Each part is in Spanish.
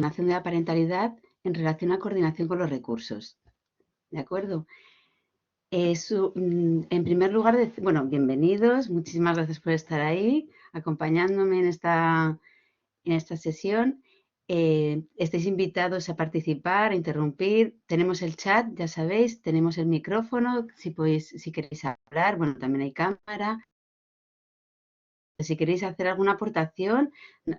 coordinación de la parentalidad en relación a coordinación con los recursos. ¿De acuerdo? En primer lugar, bueno, bienvenidos, muchísimas gracias por estar ahí, acompañándome en esta sesión. Estáis invitados a participar, a interrumpir. Tenemos el chat, ya sabéis, tenemos el micrófono, si queréis hablar, bueno, también hay cámara. Si queréis hacer alguna aportación,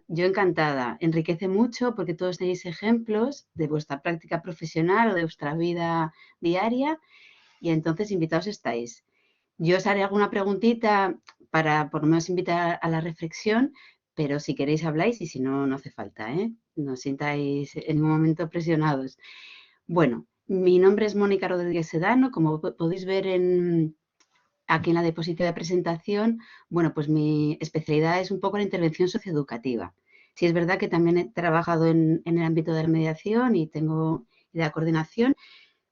yo encantada. Enriquece mucho porque todos tenéis ejemplos de vuestra práctica profesional o de vuestra vida diaria y entonces invitados estáis. Yo os haré alguna preguntita para por lo menos invitar a la reflexión, pero si queréis habláis y si no, no hace falta, ¿eh? No os sintáis en ningún momento presionados. Bueno, mi nombre es Mónica Rodríguez Sedano, como podéis ver aquí en la diapositiva de presentación, bueno, pues mi especialidad es un poco la intervención socioeducativa. Sí es verdad que también he trabajado en el ámbito de la mediación y de la coordinación,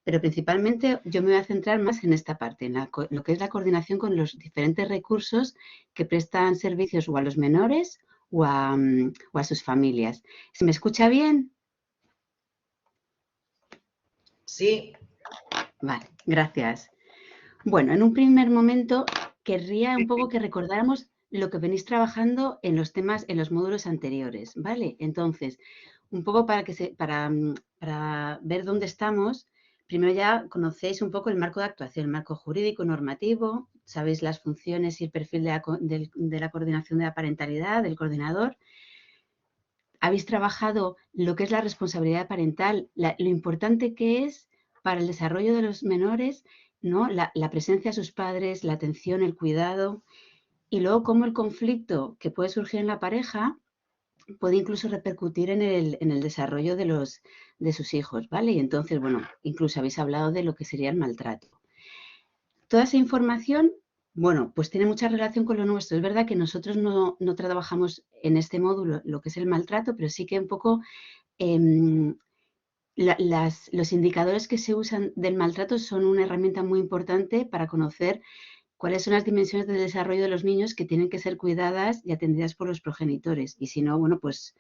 pero principalmente yo me voy a centrar más en esta parte, en lo que es la coordinación con los diferentes recursos que prestan servicios o a los menores o a sus familias. ¿Se me escucha bien? Sí. Vale, gracias. Bueno, en un primer momento querría un poco que recordáramos lo que venís trabajando en los temas, en los módulos anteriores, ¿vale? Entonces, un poco para ver dónde estamos, primero ya conocéis un poco el marco de actuación, el marco jurídico normativo, sabéis las funciones y el perfil de la coordinación de la parentalidad, del coordinador. Habéis trabajado lo que es la responsabilidad parental, lo importante que es para el desarrollo de los menores, ¿no? La presencia de sus padres, la atención, el cuidado, y luego cómo el conflicto que puede surgir en la pareja puede incluso repercutir en el desarrollo de sus hijos, ¿vale? Y entonces, bueno, incluso habéis hablado de lo que sería el maltrato. Toda esa información, bueno, pues tiene mucha relación con lo nuestro. Es verdad que nosotros no trabajamos en este módulo lo que es el maltrato, pero sí que un poco los indicadores que se usan del maltrato son una herramienta muy importante para conocer cuáles son las dimensiones del desarrollo de los niños que tienen que ser cuidadas y atendidas por los progenitores. Y si no, bueno, pues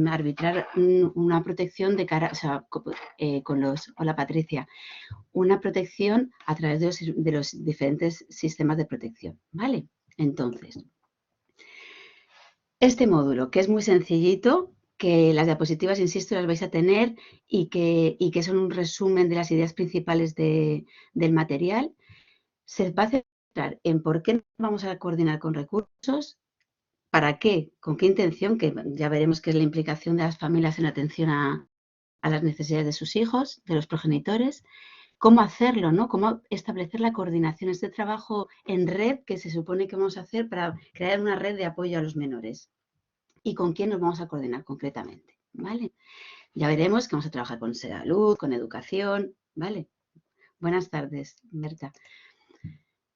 arbitrar una protección de cara, o sea, con la Patricia, una protección a través de los diferentes sistemas de protección, ¿vale? Entonces, este módulo, que es muy sencillito, que las diapositivas, insisto, las vais a tener y que son un resumen de las ideas principales del material, se va a centrar en por qué vamos a coordinar con recursos, para qué, con qué intención, que ya veremos qué es la implicación de las familias en atención a las necesidades de sus hijos, de los progenitores, cómo hacerlo, ¿no? Cómo establecer la coordinación, este trabajo en red que se supone que vamos a hacer para crear una red de apoyo a los menores. Y con quién nos vamos a coordinar concretamente, ¿vale? Ya veremos que vamos a trabajar con salud, con educación, ¿vale? Buenas tardes, Berta.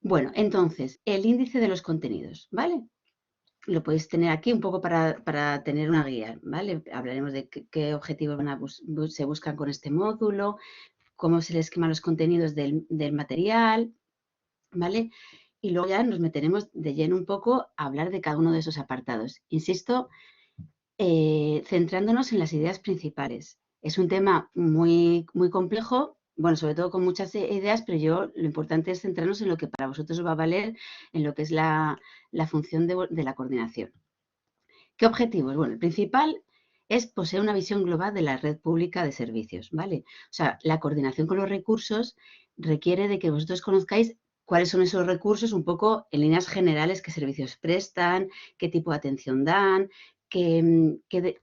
Bueno, entonces, el índice de los contenidos, ¿vale? Lo podéis tener aquí un poco para tener una guía, ¿vale? Hablaremos de qué objetivos se buscan con este módulo, cómo se les esqueman los contenidos del material, ¿vale? Y luego ya nos meteremos de lleno un poco a hablar de cada uno de esos apartados. Insisto, centrándonos en las ideas principales. Es un tema muy, muy complejo, bueno, sobre todo con muchas ideas, pero lo importante es centrarnos en lo que para vosotros os va a valer, en lo que es la función de la coordinación. ¿Qué objetivos? Bueno, el principal es poseer una visión global de la red pública de servicios, ¿vale? O sea, la coordinación con los recursos requiere de que vosotros conozcáis cuáles son esos recursos, un poco en líneas generales, qué servicios prestan, qué tipo de atención dan, qué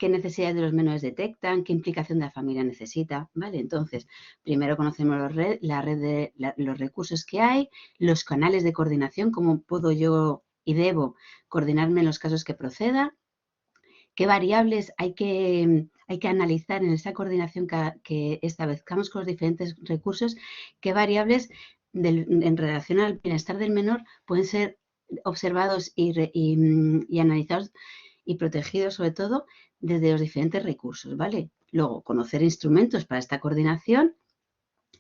necesidades de los menores detectan, qué implicación de la familia necesita, ¿vale? Entonces, primero conocemos la red de los recursos que hay, los canales de coordinación, cómo puedo yo y debo coordinarme en los casos que proceda, qué variables hay que analizar en esa coordinación que establezcamos con los diferentes recursos, qué variables en relación al bienestar del menor pueden ser observados y analizados y protegidos sobre todo desde los diferentes recursos, ¿vale? Luego, conocer instrumentos para esta coordinación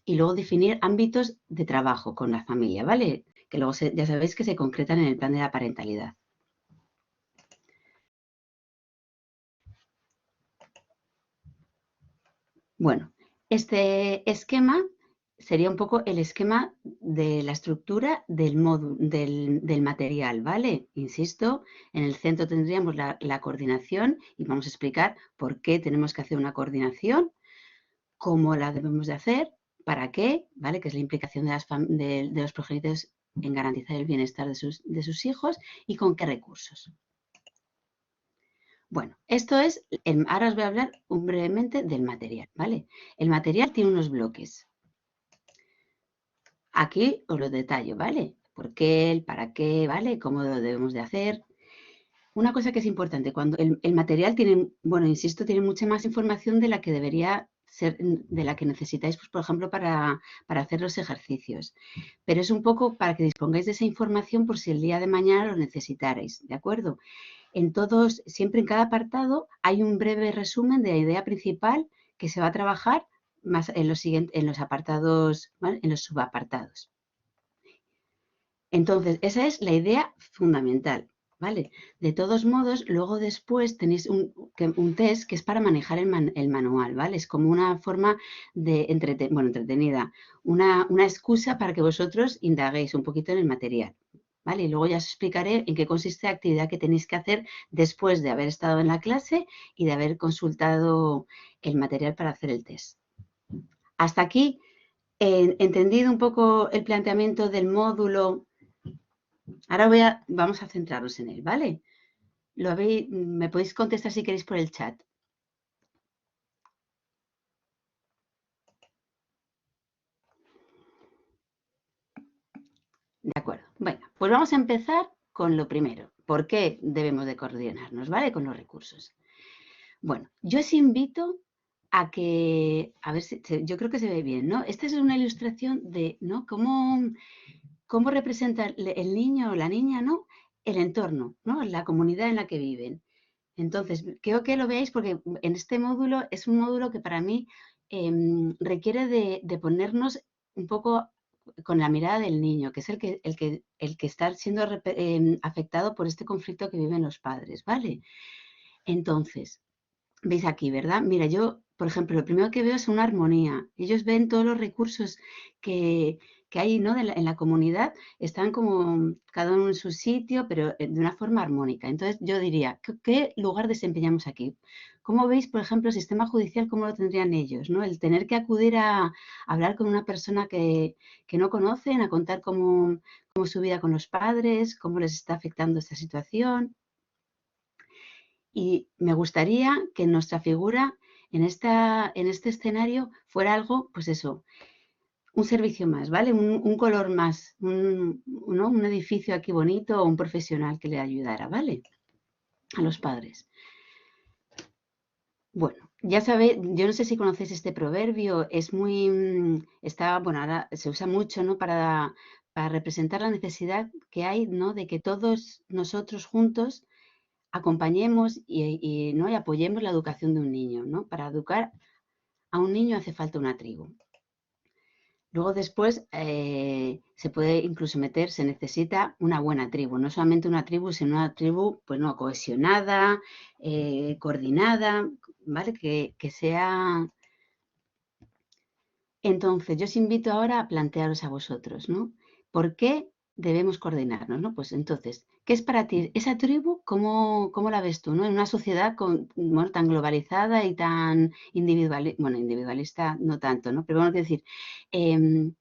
y luego definir ámbitos de trabajo con la familia, ¿vale? Que luego ya sabéis que se concretan en el plan de la parentalidad. Bueno, este esquema sería un poco el esquema de la estructura del módulo, del material, ¿vale? Insisto, en el centro tendríamos la coordinación y vamos a explicar por qué tenemos que hacer una coordinación, cómo la debemos de hacer, para qué, ¿vale? Que es la implicación de los progenitores en garantizar el bienestar de sus hijos y con qué recursos. Bueno, esto es, ahora os voy a hablar brevemente del material, ¿vale? El material tiene unos bloques. Aquí os lo detallo, ¿vale? ¿Por qué, el para qué, ¿vale? ¿Cómo lo debemos de hacer? Una cosa que es importante, cuando el material tiene, bueno, insisto, tiene mucha más información de la que debería ser, de la que necesitáis, pues, por ejemplo, para hacer los ejercicios. Pero es un poco para que dispongáis de esa información por si el día de mañana lo necesitarais, ¿de acuerdo? En todos, siempre en cada apartado hay un breve resumen de la idea principal que se va a trabajar más en los siguientes, en los apartados, ¿vale? En los subapartados. Entonces, esa es la idea fundamental, ¿vale? De todos modos, luego después tenéis un test que es para manejar el manual, ¿vale? Es como una forma de entretenida, una excusa para que vosotros indaguéis un poquito en el material, ¿vale? Y luego ya os explicaré en qué consiste la actividad que tenéis que hacer después de haber estado en la clase y de haber consultado el material para hacer el test. Hasta aquí, entendido un poco el planteamiento del módulo. Ahora vamos a centrarnos en él, ¿vale? Me podéis contestar si queréis por el chat. De acuerdo. Bueno, pues vamos a empezar con lo primero. ¿Por qué debemos de coordinarnos, ¿vale? Con los recursos. Bueno, yo os invito a que, a ver si, yo creo que se ve bien, ¿no? Esta es una ilustración de, ¿no? Cómo representa el niño o la niña, ¿no? El entorno, ¿no? La comunidad en la que viven. Entonces, quiero que lo veáis porque en este módulo es un módulo que para mí requiere de ponernos un poco con la mirada del niño, que es el que está siendo afectado por este conflicto que viven los padres, ¿vale? Entonces, veis aquí, ¿verdad? Mira, yo, por ejemplo, lo primero que veo es una armonía. Ellos ven todos los recursos que, que hay, ¿no? En la comunidad, están como cada uno en su sitio, pero de una forma armónica. Entonces, yo diría, ¿qué lugar desempeñamos aquí? ¿Cómo veis, por ejemplo, el sistema judicial, cómo lo tendrían ellos, ¿no? El tener que acudir a hablar con una persona que no conocen, a contar cómo es su vida con los padres, cómo les está afectando esta situación. Y me gustaría que nuestra figura en este escenario fuera algo, pues eso, un servicio más, ¿vale? Un color más, ¿no? Un edificio aquí bonito o un profesional que le ayudara, ¿vale? A los padres. Bueno, ya sabéis, yo no sé si conocéis este proverbio, es muy, bueno, ahora se usa mucho, ¿no? Para representar la necesidad que hay, ¿no? De que todos nosotros juntos acompañemos ¿no? y apoyemos la educación de un niño, ¿no? Para educar a un niño hace falta una tribu. Luego después se puede incluso se necesita una buena tribu, no solamente una tribu, sino una tribu pues no, cohesionada, coordinada, ¿vale? Que sea... Entonces, yo os invito ahora a plantearos a vosotros, ¿no? ¿Por qué debemos coordinarnos, ¿no? Pues entonces, ¿qué es para ti esa tribu? ¿Cómo la ves tú, ¿no? En una sociedad bueno, tan globalizada y tan individualista, bueno, individualista no tanto, ¿no? Pero bueno, quiero decir, en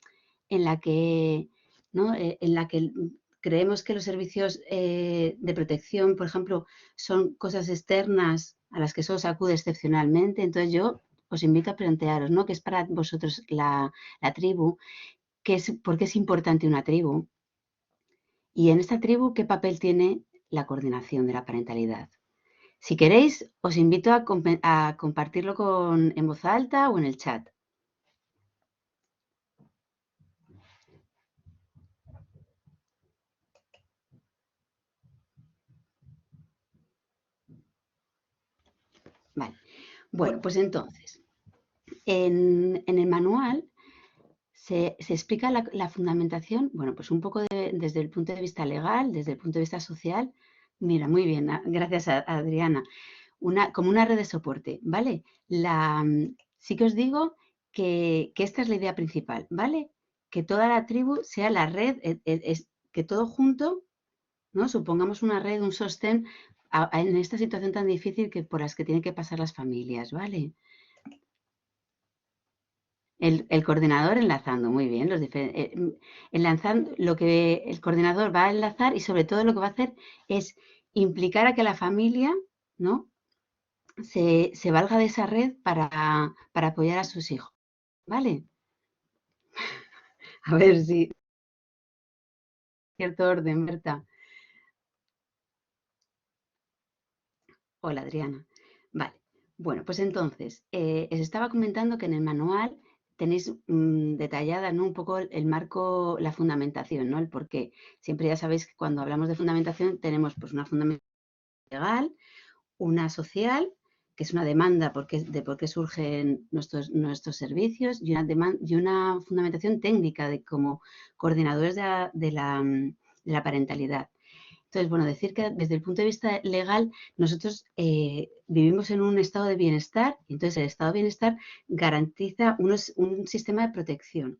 la que, ¿no? En la que creemos que los servicios de protección, por ejemplo, son cosas externas a las que solo se acude excepcionalmente. Entonces yo os invito a plantearos, ¿no? ¿Qué es para vosotros la tribu? ¿Por qué es importante una tribu? Y en esta tribu, ¿qué papel tiene la coordinación de la parentalidad? Si queréis, os invito a compartirlo en voz alta o en el chat. Vale. Bueno, pues entonces, en el manual se explica la fundamentación, bueno, pues un poco desde el punto de vista legal, desde el punto de vista social. Mira, muy bien, gracias a Adriana. Como una red de soporte, ¿vale? sí que os digo que esta es la idea principal, ¿vale? Que toda la tribu sea la red, que todo junto, ¿no? Supongamos una red, un sostén en esta situación tan difícil por las que tienen que pasar las familias, ¿vale? El coordinador enlazando, muy bien. Enlazando, lo que el coordinador va a enlazar y sobre todo lo que va a hacer es implicar a que la familia, ¿no? Se valga de esa red para apoyar a sus hijos, ¿vale? A ver si cierto orden, Berta. Hola, Adriana. Vale. Bueno, pues entonces, os estaba comentando que en el manual tenéis detallada, ¿no? Un poco el marco, la fundamentación, ¿no? El por qué. Siempre ya sabéis que cuando hablamos de fundamentación tenemos pues una fundamentación legal, una social, que es una demanda de por qué surgen nuestros servicios, y una fundamentación técnica de como coordinadores de la parentalidad. Entonces, bueno, decir que desde el punto de vista legal, nosotros vivimos en un estado de bienestar, y entonces el estado de bienestar garantiza un sistema de protección.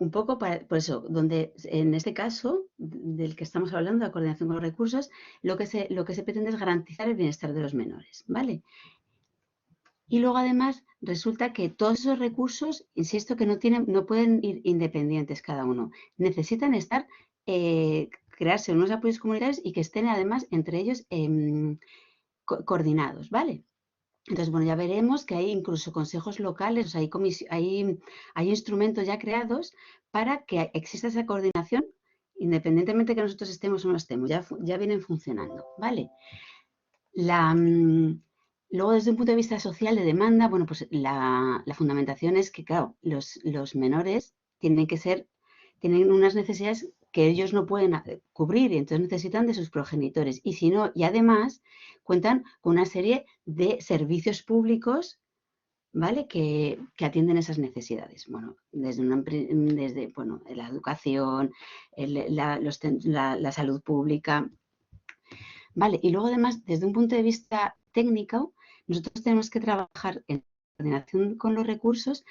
Un poco por eso, donde en este caso del que estamos hablando, la coordinación con los recursos, lo que se pretende es garantizar el bienestar de los menores, ¿vale? Y luego además resulta que todos esos recursos, insisto, que no pueden ir independientes cada uno, necesitan crearse unos apoyos comunitarios y que estén además entre ellos coordinados, ¿vale? Entonces, bueno, ya veremos que hay incluso consejos locales, o sea, hay instrumentos ya creados para que exista esa coordinación, independientemente de que nosotros estemos o no estemos, ya vienen funcionando, ¿vale? Luego, desde un punto de vista social de demanda, bueno, pues la fundamentación es que, claro, los menores tienen unas necesidades que ellos no pueden cubrir y entonces necesitan de sus progenitores. Y si no, y además cuentan con una serie de servicios públicos, ¿vale? Que atienden esas necesidades. Bueno, bueno, la educación, la salud pública, ¿vale? Y luego además, desde un punto de vista técnico, nosotros tenemos que trabajar en coordinación con los recursos,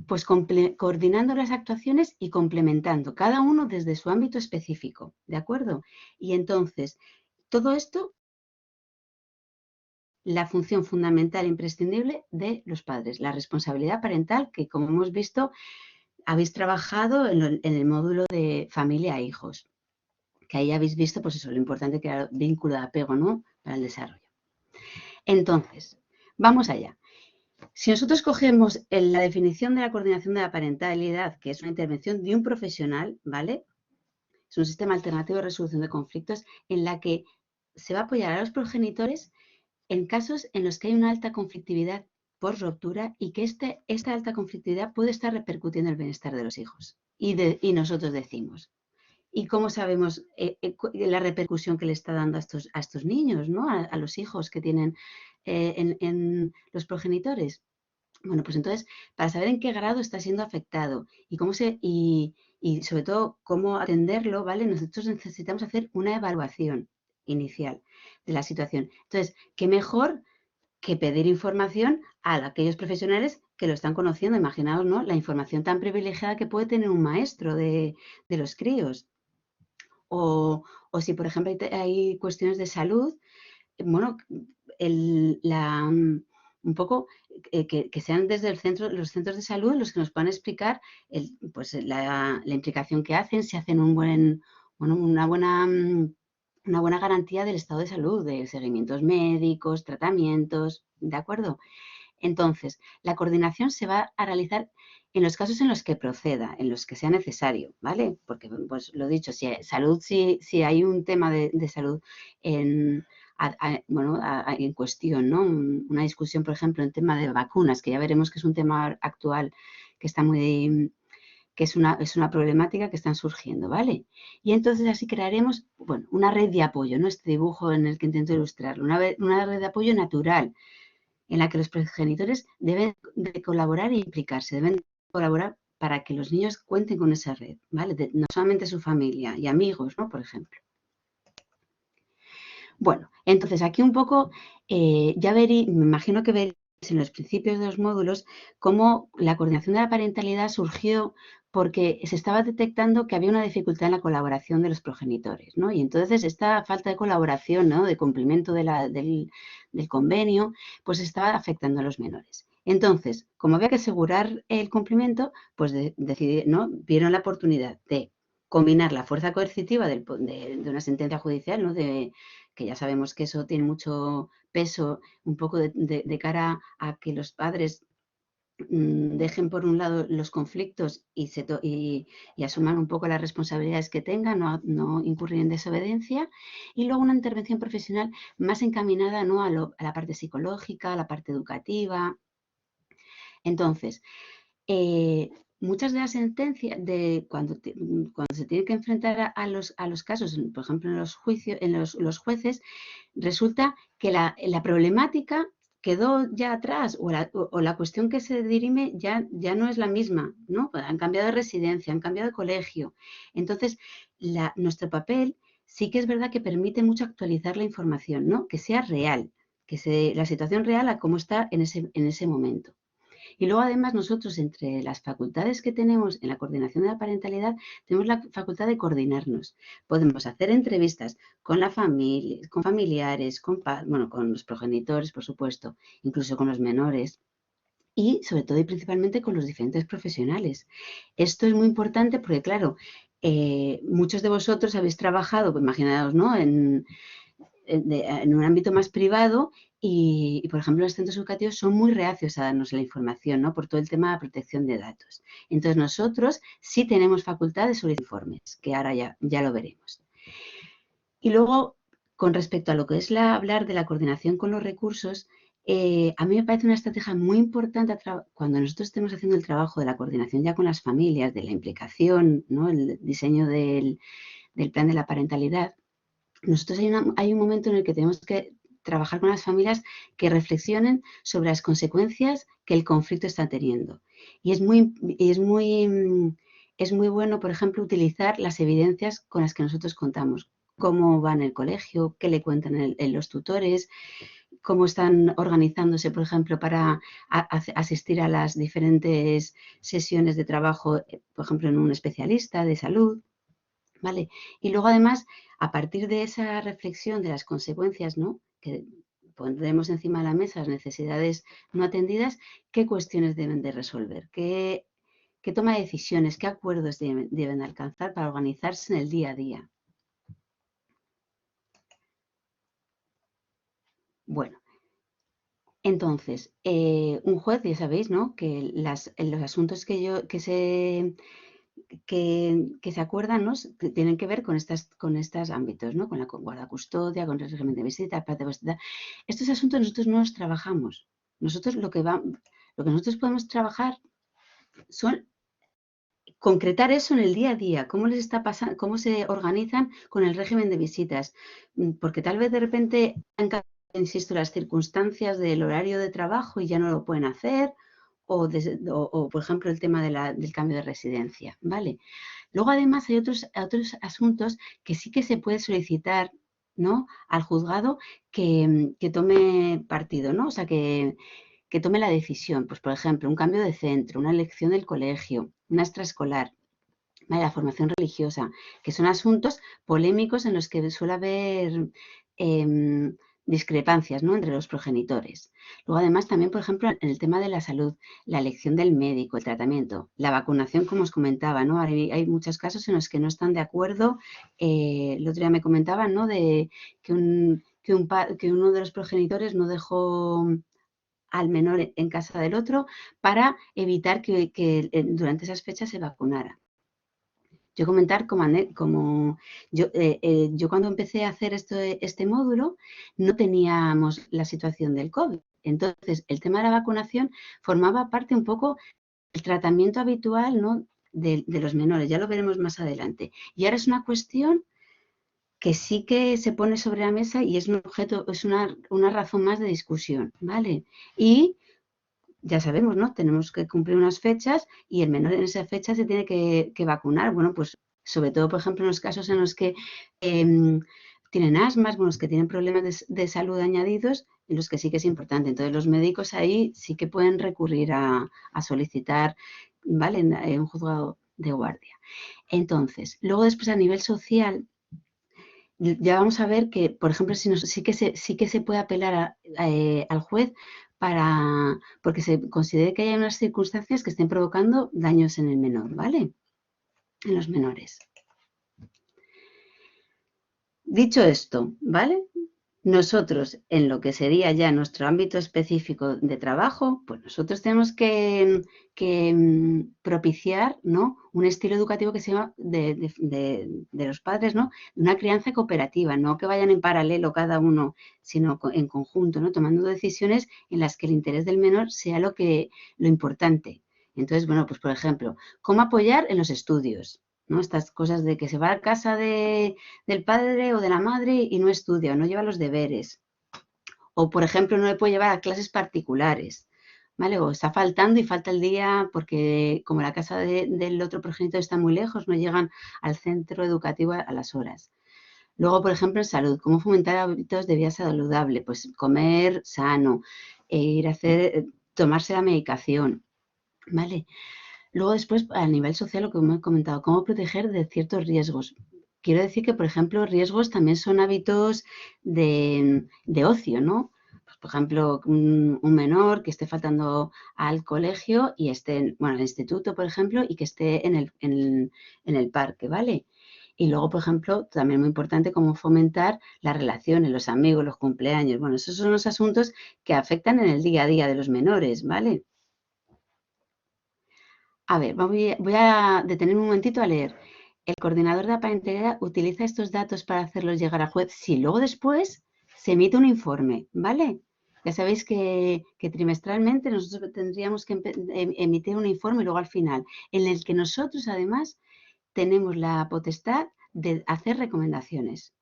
pues coordinando las actuaciones y complementando cada uno desde su ámbito específico, ¿de acuerdo? Y entonces, todo esto, la función fundamental e imprescindible de los padres, la responsabilidad parental, que como hemos visto, habéis trabajado en el módulo de familia e hijos, que ahí habéis visto, pues eso, lo importante que era el vínculo de apego, ¿no? Para el desarrollo. Entonces, vamos allá. Si nosotros cogemos la definición de la coordinación de la parentalidad, que es una intervención de un profesional, ¿vale? Es un sistema alternativo de resolución de conflictos en la que se va a apoyar a los progenitores en casos en los que hay una alta conflictividad por ruptura y que esta alta conflictividad puede estar repercutiendo en el bienestar de los hijos. Y nosotros decimos, ¿y cómo sabemos la repercusión que le está dando a estos niños, ¿no? A los hijos que tienen en los progenitores? Bueno, pues entonces, para saber en qué grado está siendo afectado y sobre todo cómo atenderlo, ¿vale? Nosotros necesitamos hacer una evaluación inicial de la situación. Entonces, ¿qué mejor que pedir información a aquellos profesionales que lo están conociendo? Imaginaos, ¿no? La información tan privilegiada que puede tener un maestro de los críos. O si, por ejemplo, hay cuestiones de salud, bueno, un poco que sean desde los centros de salud los que nos puedan explicar pues la implicación que hacen, si hacen una buena garantía del estado de salud, de seguimientos médicos, tratamientos, ¿de acuerdo? Entonces, la coordinación se va a realizar en los casos en los que proceda, en los que sea necesario, ¿vale? Porque, pues lo dicho, si hay un tema de salud en, en cuestión, ¿no? Una discusión, por ejemplo, en tema de vacunas, que ya veremos que es un tema actual que está que es una problemática que están surgiendo, ¿vale? Y entonces así crearemos, bueno, una red de apoyo, ¿no? Este dibujo en el que intento ilustrarlo, una red de apoyo natural, en la que los progenitores deben de colaborar e implicarse, deben colaborar para que los niños cuenten con esa red, ¿vale? No solamente su familia y amigos, ¿no? Por ejemplo. Bueno, entonces aquí un poco, me imagino que veréis en los principios de los módulos, cómo la coordinación de la parentalidad surgió porque se estaba detectando que había una dificultad en la colaboración de los progenitores, ¿no? Y entonces esta falta de colaboración, ¿no?, de cumplimiento del convenio, pues estaba afectando a los menores. Entonces, como había que asegurar el cumplimiento, pues ¿no?, vieron la oportunidad de combinar la fuerza coercitiva de una sentencia judicial, ¿no?, que ya sabemos que eso tiene mucho peso un poco de cara a que los padres dejen por un lado los conflictos y asuman un poco las responsabilidades que tengan, no incurrir en desobediencia, y luego una intervención profesional más encaminada, ¿no?, a la parte psicológica, a la parte educativa. Entonces, muchas de las sentencias, cuando se tiene que enfrentar a los casos, por ejemplo, en los juicios, en los jueces, resulta que la problemática quedó ya atrás o la cuestión que se dirime ya no es la misma, ¿no? Han cambiado de residencia, han cambiado de colegio. Entonces, nuestro papel sí que es verdad que permite mucho actualizar la información, ¿no? Que sea real, la situación real a cómo está en ese momento. Y luego, además, nosotros, entre las facultades que tenemos en la coordinación de la parentalidad, tenemos la facultad de coordinarnos. Podemos hacer entrevistas con la familia, con familiares, con los progenitores, por supuesto, incluso con los menores. Y, sobre todo y principalmente, con los diferentes profesionales. Esto es muy importante porque, claro, muchos de vosotros habéis trabajado, pues, imaginaos, ¿no?, en un ámbito más privado y, por ejemplo, los centros educativos son muy reacios a darnos la información, ¿no?, por todo el tema de protección de datos. Entonces, nosotros sí tenemos facultades sobre informes, que ahora ya lo veremos. Y luego, con respecto a lo que es hablar de la coordinación con los recursos, a mí me parece una estrategia muy importante cuando nosotros estemos haciendo el trabajo de la coordinación ya con las familias, de la implicación, ¿no?, el diseño del plan de la parentalidad. Nosotros hay un momento en el que tenemos que trabajar con las familias que reflexionen sobre las consecuencias que el conflicto está teniendo. Y es muy bueno, por ejemplo, utilizar las evidencias con las que nosotros contamos. Cómo va en el colegio, qué le cuentan los tutores, cómo están organizándose, por ejemplo, para asistir a las diferentes sesiones de trabajo, por ejemplo, en un especialista de salud. ¿Vale? Y luego, además, a partir de esa reflexión de las consecuencias, ¿no?, que pondremos encima de la mesa, las necesidades no atendidas, qué cuestiones deben de resolver, qué toma de decisiones, qué acuerdos deben alcanzar para organizarse en el día a día. Bueno, entonces, un juez, ya sabéis, ¿no?, que los asuntos que se acuerdan, ¿no?, que tienen que ver con estos ámbitos, ¿no?, con la guardacustodia, con el régimen de visita, plazo de visita. Estos asuntos nosotros no los trabajamos. Nosotros lo que nosotros podemos trabajar son concretar eso en el día a día, cómo les está pasando, cómo se organizan con el régimen de visitas, porque tal vez de repente han cambiado, insisto, las circunstancias del horario de trabajo y ya no lo pueden hacer, o por ejemplo, el tema del cambio de residencia, ¿vale? Luego, además, hay otros asuntos que sí que se puede solicitar, ¿no?, al juzgado que tome partido, ¿no? O sea, que tome la decisión. Pues, por ejemplo, un cambio de centro, una elección del colegio, una extraescolar, ¿vale?, la formación religiosa, que son asuntos polémicos en los que suele haber discrepancias, ¿no?, entre los progenitores. Luego, además, también, por ejemplo, en el tema de la salud, la elección del médico, el tratamiento, la vacunación, como os comentaba, ¿no? Hay muchos casos en los que no están de acuerdo. El otro día me comentaban, ¿no?, de que uno de los progenitores no dejó al menor en casa del otro para evitar que durante esas fechas se vacunara. Yo comentar yo cuando empecé a hacer este módulo no teníamos la situación del COVID. Entonces, el tema de la vacunación formaba parte un poco del tratamiento habitual, ¿no?, de los menores. Ya lo veremos más adelante. Y ahora es una cuestión que sí que se pone sobre la mesa y es un objeto, es una razón más de discusión, ¿vale? Y ya sabemos, ¿no?, tenemos que cumplir unas fechas y el menor en esa fecha se tiene que vacunar. Bueno, pues sobre todo, por ejemplo, en los casos en los que tienen asmas, bueno, los que tienen problemas de salud añadidos, en los que sí que es importante. Entonces, los médicos ahí sí que pueden recurrir a solicitar, ¿vale? En un juzgado de guardia. Entonces, luego después a nivel social, ya vamos a ver que, por ejemplo, sí que se puede apelar al juez porque se considere que hay unas circunstancias que estén provocando daños en el menor, ¿vale? En los menores. Dicho esto, ¿vale? Nosotros, en lo que sería ya nuestro ámbito específico de trabajo, pues nosotros tenemos que propiciar, ¿no? Un estilo educativo que se llama de los padres, ¿no? Una crianza cooperativa, no que vayan en paralelo cada uno, sino en conjunto, ¿no? Tomando decisiones en las que el interés del menor sea lo importante. Entonces, bueno, pues por ejemplo, ¿cómo apoyar en los estudios? ¿No? Estas cosas de que se va a casa del padre o de la madre y no estudia o no lleva los deberes. O, por ejemplo, no le puede llevar a clases particulares, ¿vale? O está faltando y falta el día porque como la casa del otro progenitor está muy lejos, no llegan al centro educativo a las horas. Luego, por ejemplo, en salud, ¿cómo fomentar hábitos de vida saludable? Pues comer sano, tomarse la medicación, ¿vale? Luego después, a nivel social, lo que hemos comentado, cómo proteger de ciertos riesgos. Quiero decir que, por ejemplo, riesgos también son hábitos de ocio, ¿no? Pues, por ejemplo, un menor que esté faltando al colegio y esté, bueno, al instituto, por ejemplo, y que esté en el parque, ¿vale? Y luego, por ejemplo, también muy importante cómo fomentar las relaciones, los amigos, los cumpleaños. Bueno, esos son los asuntos que afectan en el día a día de los menores, ¿vale? A ver, voy a detenerme un momentito a leer. El coordinador de la parentalidad utiliza estos datos para hacerlos llegar al juez. Si luego después se emite un informe, ¿vale? Ya sabéis que trimestralmente nosotros tendríamos que emitir un informe y luego al final, en el que nosotros además tenemos la potestad de hacer recomendaciones.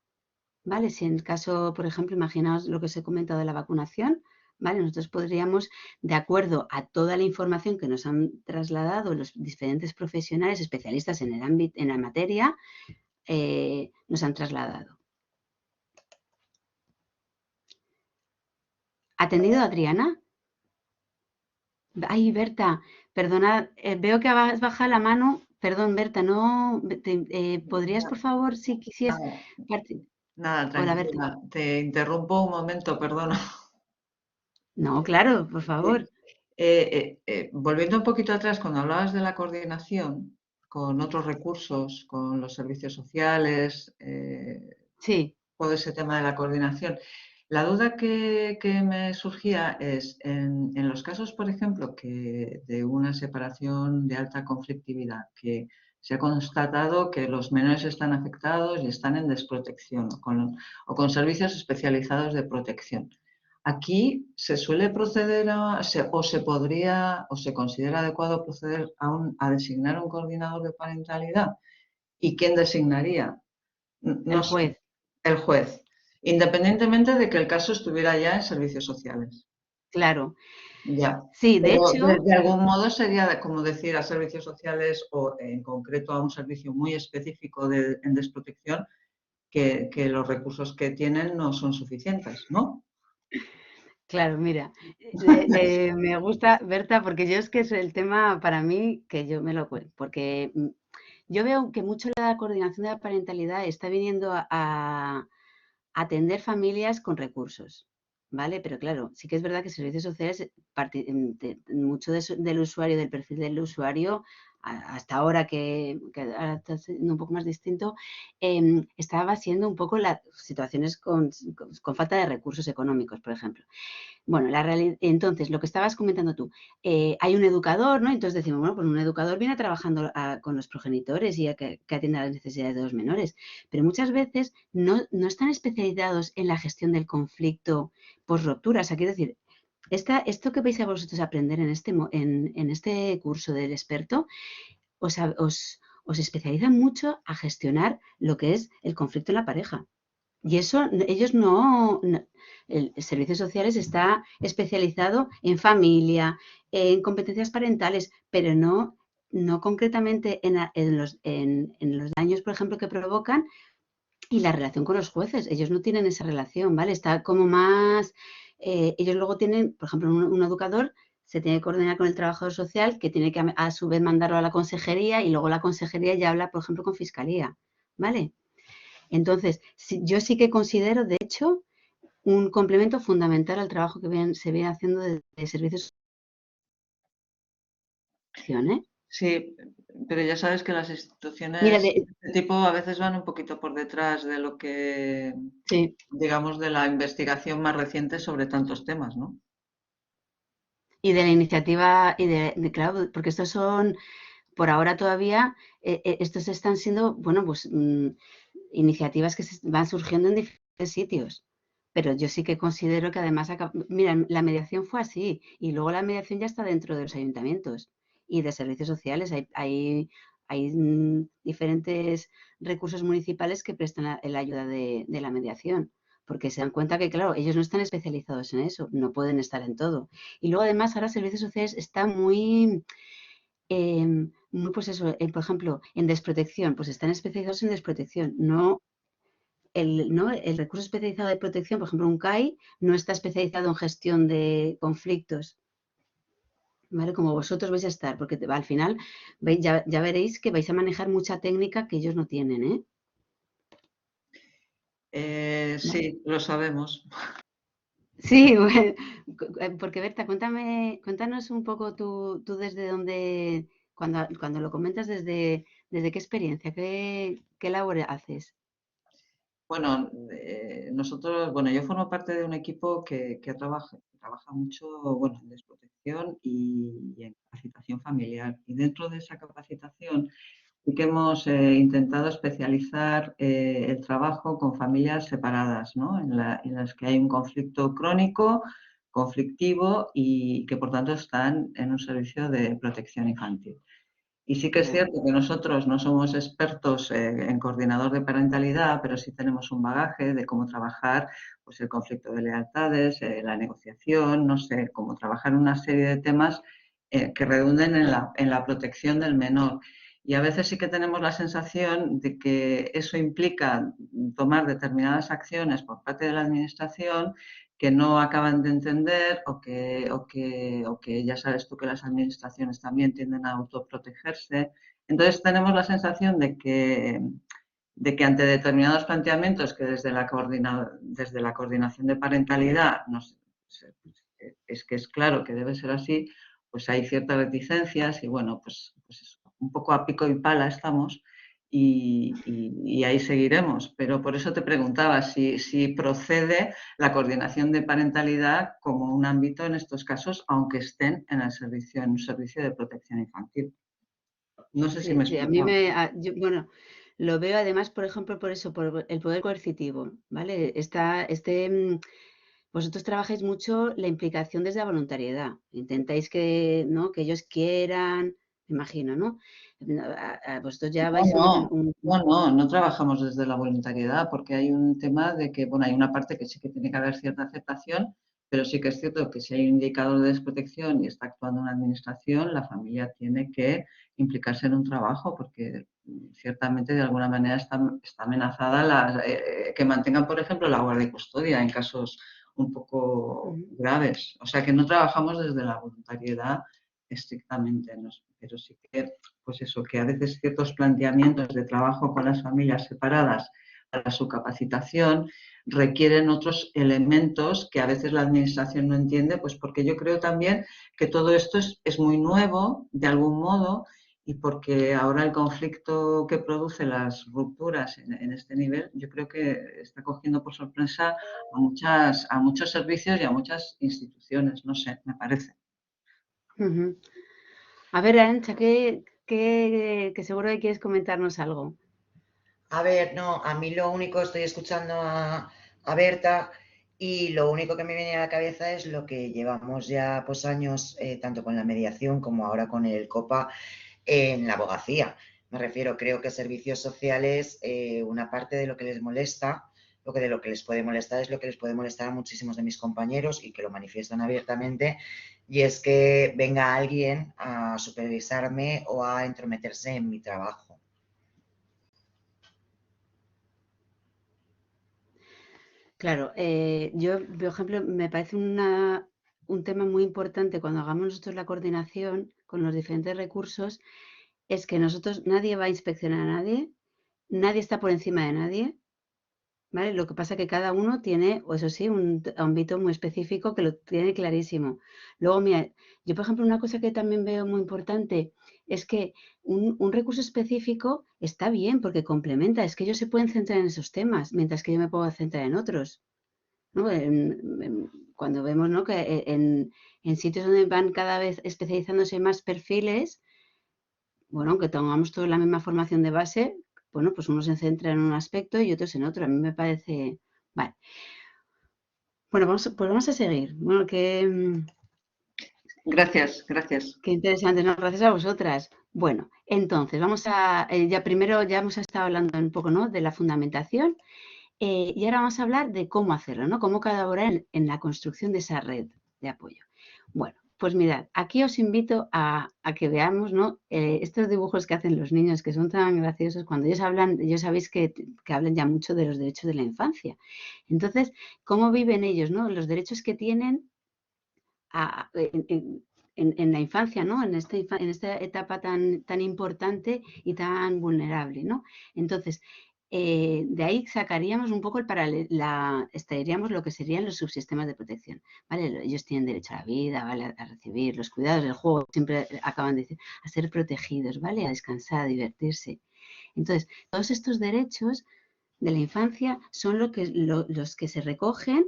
¿Vale? Si en el caso, por ejemplo, imaginaos lo que os he comentado de la vacunación, ¿vale? Nosotros podríamos, de acuerdo a toda la información que nos han trasladado los diferentes profesionales especialistas en el ámbito, en la materia, nos han trasladado. ¿Atendido, Adriana? Ay, Berta, perdona, veo que has bajado la mano. Perdón, Berta, no, ¿podrías, por favor, si quisieras... Nada, nada, Hola, Berta. tranquila. Te interrumpo un momento, perdona. No, claro, por favor. Volviendo un poquito atrás, cuando hablabas de la coordinación con otros recursos, con los servicios sociales, Sí, todo ese tema de la coordinación, la duda que me surgía es, en los casos, por ejemplo, de una separación de alta conflictividad, que se ha constatado que los menores están afectados y están en desprotección o con servicios especializados de protección. Aquí se suele proceder o se podría o se considera adecuado proceder a designar un coordinador de parentalidad. ¿Y quién designaría? No el sé, juez, el juez, independientemente de que el caso estuviera ya en servicios sociales. claro. Ya. Sí, de Pero hecho, de algún modo sería como decir a servicios sociales o en concreto a un servicio muy específico en desprotección que los recursos que tienen no son suficientes, ¿no? claro, mira, me gusta, Berta, porque yo es que es el tema para mí que yo me lo cuento, porque yo veo que mucho la coordinación de la parentalidad está viniendo a atender familias con recursos, ¿vale? Pero claro, sí que es verdad que servicios sociales, mucho del usuario, del perfil del usuario, hasta ahora que ahora está siendo un poco más distinto, estaba siendo un poco las situaciones con falta de recursos económicos, por ejemplo. Bueno, entonces, lo que estabas comentando tú, hay un educador, ¿no? Entonces decimos, bueno, pues un educador viene trabajando con los progenitores y que atiende a las necesidades de los menores, pero muchas veces no están especializados en la gestión del conflicto post ruptura. O sea, quiero decir, esto que vais a vosotros aprender en este curso del experto, os especializa mucho a gestionar lo que es el conflicto en la pareja. Y eso, ellos el servicios sociales está especializado en familia, en competencias parentales, pero no concretamente en los daños, por ejemplo, que provocan Y la relación con los jueces, ellos no tienen esa relación, ¿vale? Está como más, ellos luego tienen, por ejemplo, un educador se tiene que coordinar con el trabajador social, que tiene que a su vez mandarlo a la consejería y luego la consejería ya habla, por ejemplo, con fiscalía, ¿vale? Entonces, yo sí que considero, de hecho, un complemento fundamental al trabajo que se viene haciendo de servicios de acción, ¿eh? Sí, pero ya sabes que las Mira, instituciones de este tipo a veces van un poquito por detrás de lo que, sí, digamos, de la investigación más reciente sobre tantos temas, ¿no? y de la iniciativa, y claro, porque estos son, por ahora todavía, estos están siendo, bueno, pues iniciativas que van surgiendo en diferentes sitios. Pero yo sí que considero que además, mira, la mediación fue así y luego la mediación ya está dentro de los ayuntamientos y de servicios sociales. Hay diferentes recursos municipales que prestan la ayuda de la mediación, porque se dan cuenta que, claro, ellos no están especializados en eso, no pueden estar en todo. Y luego además ahora servicios sociales está pues eso, por ejemplo, en desprotección, pues están especializados en desprotección, ¿no? El recurso especializado de protección, por ejemplo, un CAI, no está especializado en gestión de conflictos, ¿vale? Como vosotros vais a estar, porque al final ya veréis que vais a manejar mucha técnica que ellos no tienen, ¿eh? ¿Vale? Sí, lo sabemos. Sí, bueno, porque Berta, cuéntanos un poco tú desde dónde, cuando lo comentas, desde qué experiencia, qué labor haces. Bueno, nosotros, bueno, yo formo parte de un equipo que trabaja mucho, bueno, en desprotección y en capacitación familiar. Y dentro de esa capacitación sí que hemos intentado especializar el trabajo con familias separadas, ¿no? En las que hay un conflicto crónico, conflictivo y que por tanto están en un servicio de protección infantil. Y sí que es Ya. cierto que nosotros no somos expertos en coordinador de parentalidad, pero sí tenemos un bagaje de cómo trabajar pues, el conflicto de lealtades, la negociación, no sé, cómo trabajar una serie de temas que redunden en la protección del menor. Y a veces sí que tenemos la sensación de que eso implica tomar determinadas acciones por parte de la Administración que no acaban de entender o que ya sabes tú que las administraciones también tienden a autoprotegerse. Entonces tenemos la sensación de que ante determinados planteamientos que desde la coordinación de parentalidad es que es claro que debe ser así, pues hay ciertas reticencias y bueno, pues eso, un poco a pico y pala estamos y ahí seguiremos. Pero por eso te preguntaba si procede la coordinación de parentalidad como un ámbito en estos casos, aunque estén en un servicio de protección infantil. No sé si Sí, me sí, explico. bueno, lo veo además, por ejemplo, por eso, por el poder coercitivo, ¿vale? Vosotros trabajáis mucho la implicación desde la voluntariedad. Intentáis que, ¿no? Que ellos quieran, me imagino, ¿no? Vosotros ya No, vais no, no trabajamos desde la voluntariedad porque hay un tema de que, bueno, hay una parte que sí que tiene que haber cierta aceptación, pero sí que es cierto que si hay un indicador de desprotección y está actuando una administración, la familia tiene que implicarse en un trabajo porque ciertamente de alguna manera está amenazada que mantengan, por ejemplo, la guardia y custodia en casos un poco Ujú. graves. O sea que no trabajamos desde la voluntariedad estrictamente, pero sí que pues eso, que a veces ciertos planteamientos de trabajo con las familias separadas para su capacitación requieren otros elementos que a veces la administración no entiende, pues porque yo creo también que todo esto es muy nuevo, de algún modo, y porque ahora el conflicto que produce las rupturas en este nivel, yo creo que está cogiendo por sorpresa a muchos servicios y a muchas instituciones, no sé, me parece. Ujú. A ver, Arancha, que seguro que quieres comentarnos algo. A ver, no, a mí lo único, estoy escuchando a Berta y lo único que me viene a la cabeza es lo que llevamos ya pues años, tanto con la mediación como ahora con el COPA, en la abogacía. Me refiero, creo que servicios sociales, una parte de lo que les molesta, de lo que les puede molestar es lo que les puede molestar a muchísimos de mis compañeros y que lo manifiestan abiertamente, y es que venga alguien a supervisarme o a entrometerse en mi trabajo. Claro, yo, por ejemplo, me parece un tema muy importante cuando hagamos nosotros la coordinación con los diferentes recursos, es que nosotros, nadie va a inspeccionar a nadie, nadie está por encima de nadie, ¿vale? Lo que pasa es que cada uno tiene, o eso sí, un ámbito muy específico que lo tiene clarísimo. Luego, mira, yo, por ejemplo, una cosa que también veo muy importante es que un recurso específico está bien porque complementa, es que ellos se pueden centrar en esos temas, mientras que yo me puedo centrar en otros, ¿no? Cuando vemos, ¿no?, que en sitios donde van cada vez especializándose más perfiles, bueno, aunque tengamos toda la misma formación de base, bueno, pues uno se centra en un aspecto y otros en otro. A mí me parece... Vale. Bueno, pues vamos a seguir. Bueno, Gracias, gracias. qué interesante, ¿no? Gracias a vosotras. Bueno, entonces, vamos a... ya primero ya hemos estado hablando un poco, ¿no?, de la fundamentación, y ahora vamos a hablar de cómo hacerlo, ¿no? Cómo colaborar en la construcción de esa red de apoyo. Bueno, pues mirad, aquí os invito a que veamos, ¿no?, estos dibujos que hacen los niños, que son tan graciosos. Cuando ellos hablan, ellos sabéis que hablan ya mucho de los derechos de la infancia. Entonces, ¿cómo viven ellos, ¿no?, los derechos que tienen en la infancia, ¿no?, en esta etapa tan importante y tan vulnerable, ¿no? Entonces, de ahí sacaríamos un poco extraeríamos lo que serían los subsistemas de protección, ¿vale? Ellos tienen derecho a la vida, ¿vale?, a recibir los cuidados del juego, siempre acaban de decir, a ser protegidos, ¿vale?, a descansar, a divertirse. Entonces, todos estos derechos de la infancia son los que se recogen,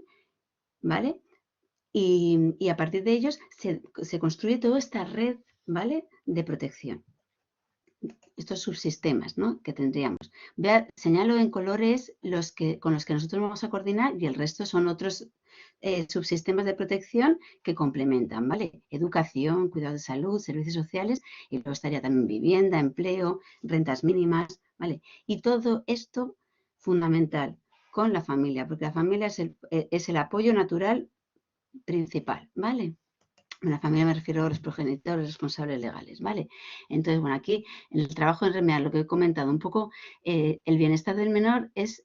¿vale? Y a partir de ellos se construye toda esta red, ¿vale?, de protección. Estos subsistemas, ¿no?, que tendríamos. Señalo en colores con los que nosotros vamos a coordinar, y el resto son otros subsistemas de protección que complementan, ¿vale? Educación, cuidados de salud, servicios sociales, y luego estaría también vivienda, empleo, rentas mínimas, ¿vale? Y todo esto fundamental con la familia, porque la familia es el apoyo natural principal, ¿vale? En la familia me refiero a los progenitores responsables legales, ¿vale? Entonces, bueno, aquí en el trabajo en REMEAR, lo que he comentado un poco, el bienestar del menor es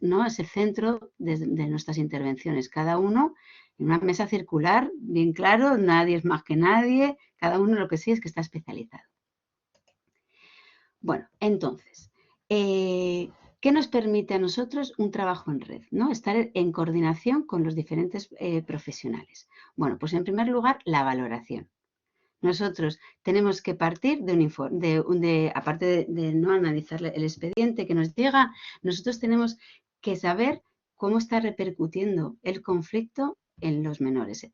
¿no?, es el centro de nuestras intervenciones. Cada uno en una mesa circular, bien claro, nadie es más que nadie, cada uno lo que sí es que está especializado. Bueno, entonces, ¿qué nos permite a nosotros un trabajo en red, ¿no? Estar en coordinación con los diferentes profesionales. Bueno, pues en primer lugar, la valoración. Nosotros tenemos que partir de un informe, aparte de no analizar el expediente que nos llega, nosotros tenemos que saber cómo está repercutiendo el conflicto en los menores,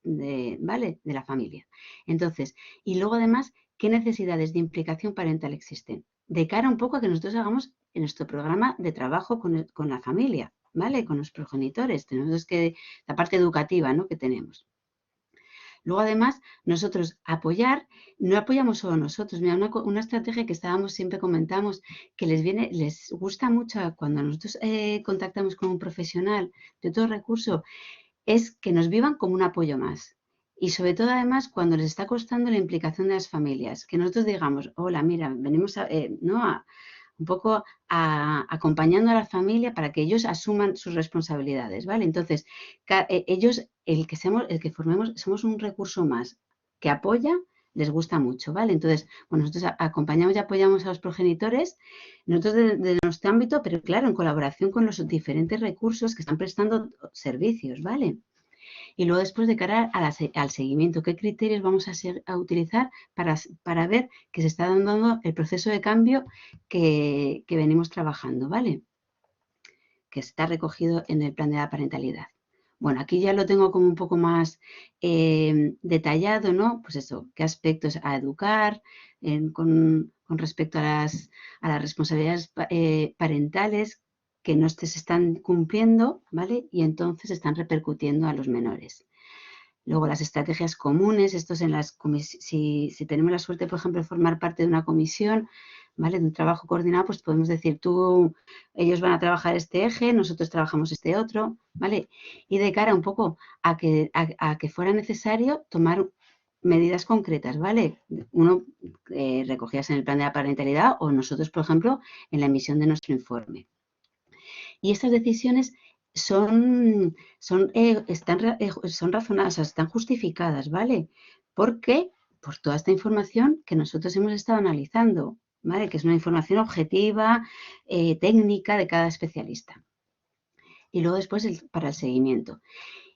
¿vale?, de la familia. Entonces, y luego además, ¿qué necesidades de implicación parental existen? De cara un poco a que nosotros hagamos en nuestro programa de trabajo con la familia, ¿vale?, con los progenitores. Tenemos la parte educativa, ¿no?, que tenemos. Luego, además, nosotros no apoyamos solo nosotros. Mira, una estrategia que siempre comentamos, que les gusta mucho cuando nosotros contactamos con un profesional de todo recurso, es que nos vivan como un apoyo más. Y sobre todo, además, cuando les está costando la implicación de las familias, que nosotros digamos, hola, mira, venimos un poco acompañando a la familia para que ellos asuman sus responsabilidades, ¿vale? Entonces, ellos, el que formemos, somos un recurso más que apoya, les gusta mucho, ¿vale? Entonces, bueno, nosotros acompañamos y apoyamos a los progenitores, nosotros de nuestro ámbito, pero claro, en colaboración con los diferentes recursos que están prestando servicios, ¿vale? Y luego después, de cara al seguimiento, ¿qué criterios vamos a utilizar para ver que se está dando el proceso de cambio que venimos trabajando, ¿vale?, que está recogido en el plan de la parentalidad? Bueno, aquí ya lo tengo como un poco más detallado, ¿no? Pues eso, qué aspectos a educar con respecto a las responsabilidades parentales que no se están cumpliendo, ¿vale? Y entonces están repercutiendo a los menores. Luego, las estrategias comunes, si tenemos la suerte, por ejemplo, de formar parte de una comisión, ¿vale?, de un trabajo coordinado, pues podemos decir, ellos van a trabajar este eje, nosotros trabajamos este otro, ¿vale? Y de cara un poco a que fuera necesario tomar medidas concretas, ¿vale? Uno recogidas en el plan de la parentalidad, o nosotros, por ejemplo, en la emisión de nuestro informe. Y estas decisiones son razonadas, o sea, están justificadas, ¿vale? Porque por toda esta información que nosotros hemos estado analizando, ¿vale? Que es una información objetiva, técnica de cada especialista. Y luego después para el seguimiento.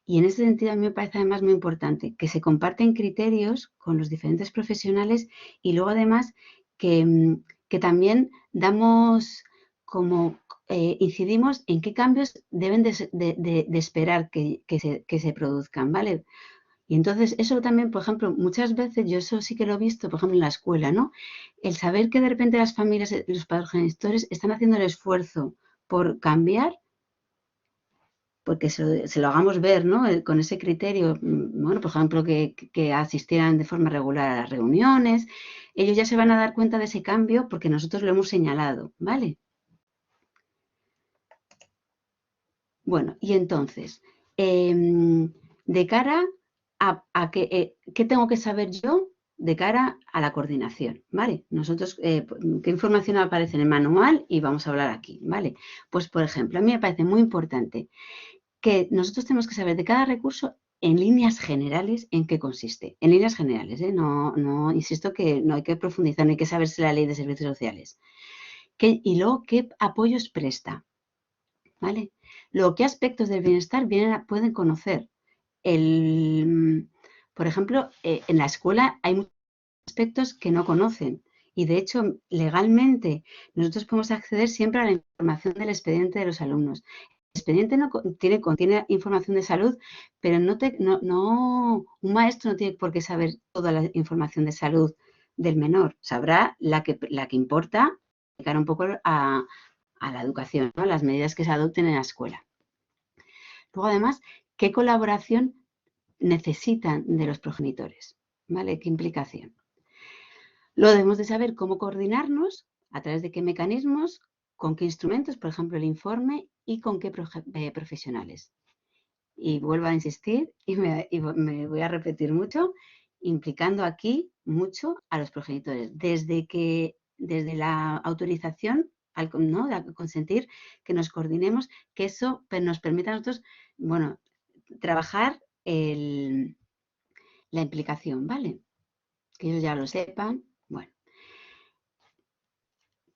Y en ese sentido a mí me parece además muy importante que se comparten criterios con los diferentes profesionales y luego además que también damos como incidimos en qué cambios deben de esperar que se produzcan, ¿vale? Y entonces eso también, por ejemplo, muchas veces yo eso sí que lo he visto, por ejemplo, en la escuela, ¿no? El saber que de repente las familias, los progenitores están haciendo el esfuerzo por cambiar, porque se lo hagamos ver, ¿no? Con ese criterio, bueno, por ejemplo, que asistieran de forma regular a las reuniones, ellos ya se van a dar cuenta de ese cambio porque nosotros lo hemos señalado, ¿vale? Bueno, y entonces, de cara a ¿qué tengo que saber yo de cara a la coordinación? ¿Vale? Nosotros, ¿qué información aparece en el manual? Y vamos a hablar aquí, ¿vale? Pues, por ejemplo, a mí me parece muy importante que nosotros tenemos que saber de cada recurso en líneas generales en qué consiste. En líneas generales, ¿eh? No, insisto que no hay que profundizar, no hay que saberse la ley de servicios sociales. Y luego, ¿qué apoyos presta? ¿Vale? Luego, ¿qué aspectos del bienestar pueden conocer? Por ejemplo, en la escuela hay muchos aspectos que no conocen. Y de hecho, legalmente, nosotros podemos acceder siempre a la información del expediente de los alumnos. El expediente contiene información de salud, pero un maestro no tiene por qué saber toda la información de salud del menor. Sabrá la que importa, de cara un poco a la educación, ¿no? Las medidas que se adopten en la escuela. Luego, además, ¿qué colaboración necesitan de los progenitores? ¿Vale? ¿Qué implicación? Lo debemos de saber cómo coordinarnos, a través de qué mecanismos, con qué instrumentos, por ejemplo, el informe, y con qué profesionales. Y vuelvo a insistir, y me voy a repetir mucho, implicando aquí mucho a los progenitores, desde la autorización, ¿no? De consentir que nos coordinemos, que eso nos permita a nosotros, bueno, trabajar la implicación, ¿vale? Que ellos ya lo sepan. Bueno,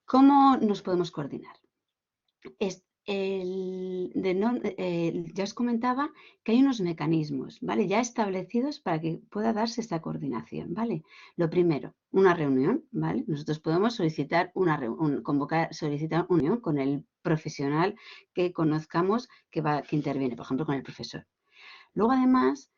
¿cómo nos podemos coordinar? Ya os comentaba que hay unos mecanismos, ¿vale? Ya establecidos para que pueda darse esta coordinación, ¿vale? Lo primero, una reunión, ¿vale? Nosotros podemos solicitar solicitar una reunión con el profesional que conozcamos que interviene, por ejemplo, con el profesor. Luego, además,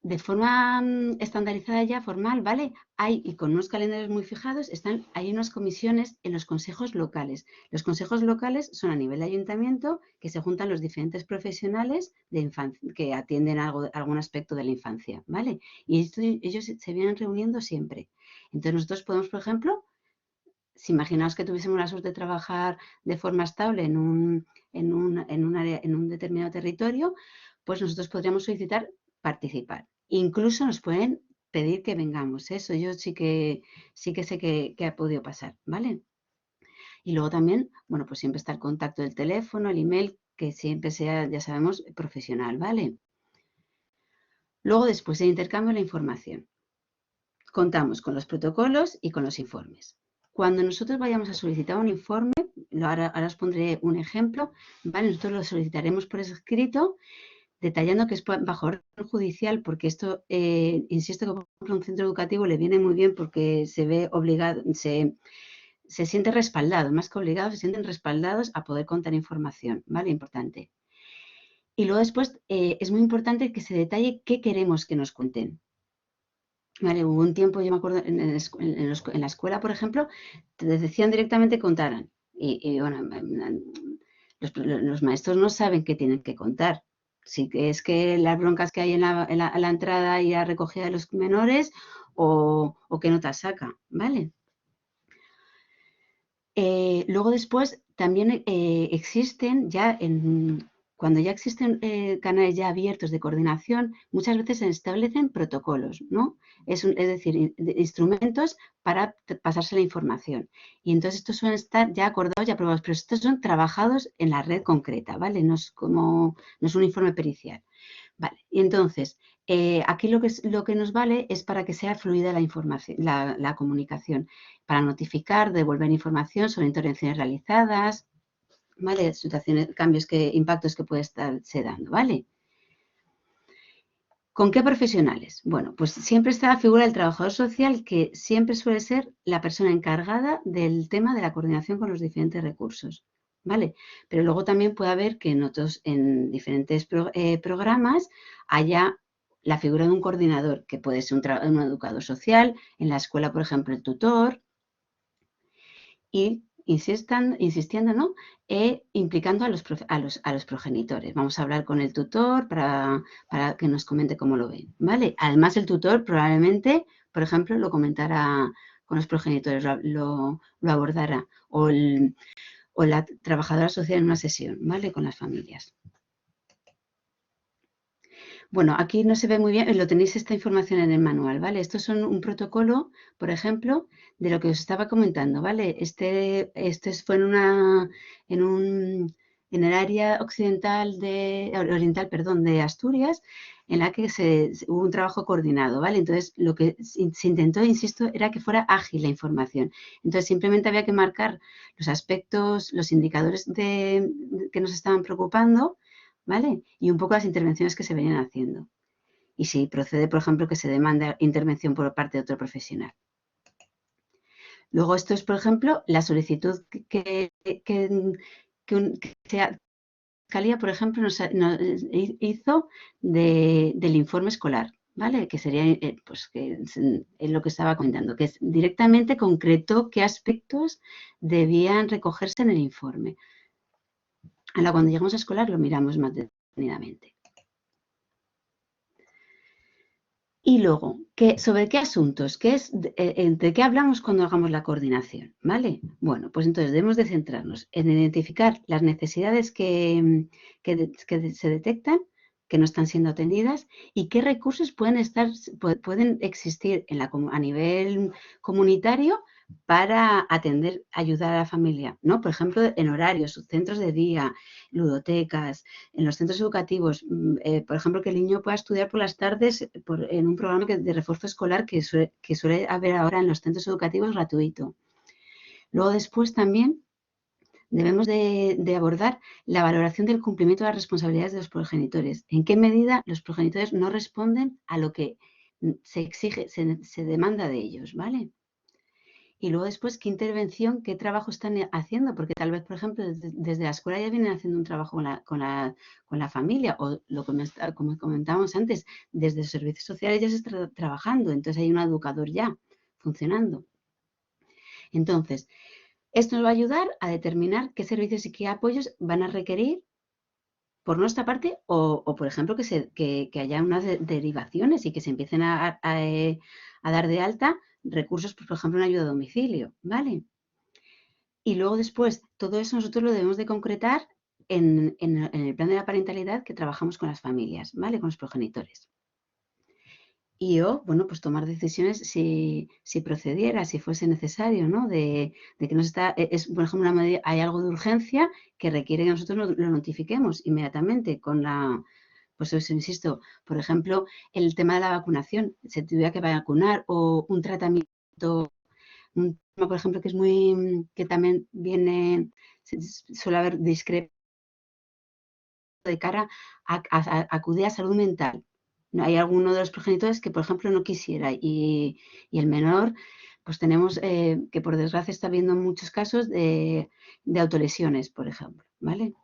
de forma estandarizada ya, formal, ¿vale? Y con unos calendarios muy fijados, hay unas comisiones en los consejos locales. Los consejos locales son a nivel de ayuntamiento que se juntan los diferentes profesionales de infancia, que atienden algún aspecto de la infancia, ¿vale? Y ellos se vienen reuniendo siempre. Entonces nosotros podemos, por ejemplo, si imaginaos que tuviésemos la suerte de trabajar de forma estable en un determinado territorio, pues nosotros podríamos solicitar participar. Incluso nos pueden pedir que vengamos. Eso yo sí que sé que ha podido pasar, ¿vale? Y luego también, bueno, pues siempre está el contacto del teléfono, el email, que siempre sea, ya sabemos, profesional, ¿vale? Luego, después del intercambio de la información, contamos con los protocolos y con los informes. Cuando nosotros vayamos a solicitar un informe, ahora os pondré un ejemplo, ¿vale? Nosotros lo solicitaremos por escrito, detallando que es bajo orden judicial, porque esto, insisto que por ejemplo, a un centro educativo le viene muy bien porque se ve obligado, se siente respaldado, más que obligado, se sienten respaldados a poder contar información, ¿vale? Importante. Y luego después es muy importante que se detalle qué queremos que nos cuenten. Vale, hubo un tiempo, yo me acuerdo, en la escuela, por ejemplo, te decían directamente que contaran. Y bueno, los maestros no saben qué tienen que contar. Si es que las broncas que hay a la entrada y a recogida de los menores o qué notas saca, ¿vale? Luego después también existen ya cuando ya existen canales ya abiertos de coordinación, muchas veces se establecen protocolos, ¿no? Es decir, instrumentos para pasarse la información. Y entonces estos suelen estar ya acordados y aprobados, pero estos son trabajados en la red concreta, ¿vale? No es no es un informe pericial. Vale, y entonces, aquí lo que nos vale es para que sea fluida la información, la comunicación, para notificar, devolver información sobre intervenciones realizadas, ¿vale? Situaciones, cambios, impactos que puede estarse dando, ¿vale? ¿Con qué profesionales? Bueno, pues siempre está la figura del trabajador social, que siempre suele ser la persona encargada del tema de la coordinación con los diferentes recursos, ¿vale? Pero luego también puede haber que en diferentes programas haya la figura de un coordinador, que puede ser un educador social, en la escuela, por ejemplo, el tutor, y insistiendo, ¿no? Implicando a los progenitores. Vamos a hablar con el tutor para que nos comente cómo lo ven, ¿vale? Además, el tutor probablemente, por ejemplo, lo comentará con los progenitores, lo abordará, o la trabajadora social en una sesión, ¿vale? Con las familias. Bueno, aquí no se ve muy bien, lo tenéis esta información en el manual, ¿vale? Esto es un protocolo, por ejemplo, de lo que os estaba comentando, ¿vale? Fue en el área oriental, perdón, de Asturias, en la que hubo un trabajo coordinado, ¿vale? Entonces, lo que se intentó, insisto, era que fuera ágil la información. Entonces, simplemente había que marcar los aspectos, los indicadores que nos estaban preocupando, ¿vale? Y un poco las intervenciones que se venían haciendo. Y si procede, por ejemplo, que se demanda intervención por parte de otro profesional. Luego, esto es, por ejemplo, la solicitud que Fiscalía, por ejemplo, nos hizo del informe escolar, ¿vale? Que sería, pues, que es lo que estaba comentando, que directamente concretó qué aspectos debían recogerse en el informe. Ahora, cuando llegamos a escolar, lo miramos más detenidamente. Y luego, ¿sobre qué asuntos? ¿De qué hablamos cuando hagamos la coordinación? ¿Vale? Bueno, pues entonces debemos de centrarnos en identificar las necesidades que se detectan, que no están siendo atendidas, y qué recursos pueden existir a nivel comunitario para ayudar a la familia, ¿no? Por ejemplo, en horarios, centros de día, ludotecas, en los centros educativos, por ejemplo, que el niño pueda estudiar por las tardes en un programa de refuerzo escolar que suele haber ahora en los centros educativos gratuito. Luego, después también debemos de abordar la valoración del cumplimiento de las responsabilidades de los progenitores. ¿En qué medida los progenitores no responden a lo que se exige, se demanda de ellos, ¿vale? Y luego después, ¿qué intervención, qué trabajo están haciendo? Porque tal vez, por ejemplo, desde la escuela ya vienen haciendo un trabajo con la familia, o como comentábamos antes, desde los servicios sociales ya se está trabajando, entonces hay un educador ya funcionando. Entonces, esto nos va a ayudar a determinar qué servicios y qué apoyos van a requerir por nuestra parte, o por ejemplo, que haya unas derivaciones y que se empiecen a dar de alta recursos, por ejemplo, en ayuda a domicilio, ¿vale? Y luego después, todo eso nosotros lo debemos de concretar en el plan de la parentalidad que trabajamos con las familias, ¿vale? Con los progenitores. Y bueno, pues tomar decisiones si procediera, si fuese necesario, ¿no? De que nos por ejemplo, hay algo de urgencia que requiere que nosotros lo notifiquemos inmediatamente pues eso, insisto, por ejemplo, el tema de la vacunación, se tuviera que vacunar, o un tratamiento, un tema, por ejemplo, que también suele haber discrepancia de cara a acudir a salud mental. Hay alguno de los progenitores que, por ejemplo, no quisiera, y el menor, pues tenemos que, por desgracia, está habiendo muchos casos de autolesiones, por ejemplo, ¿vale?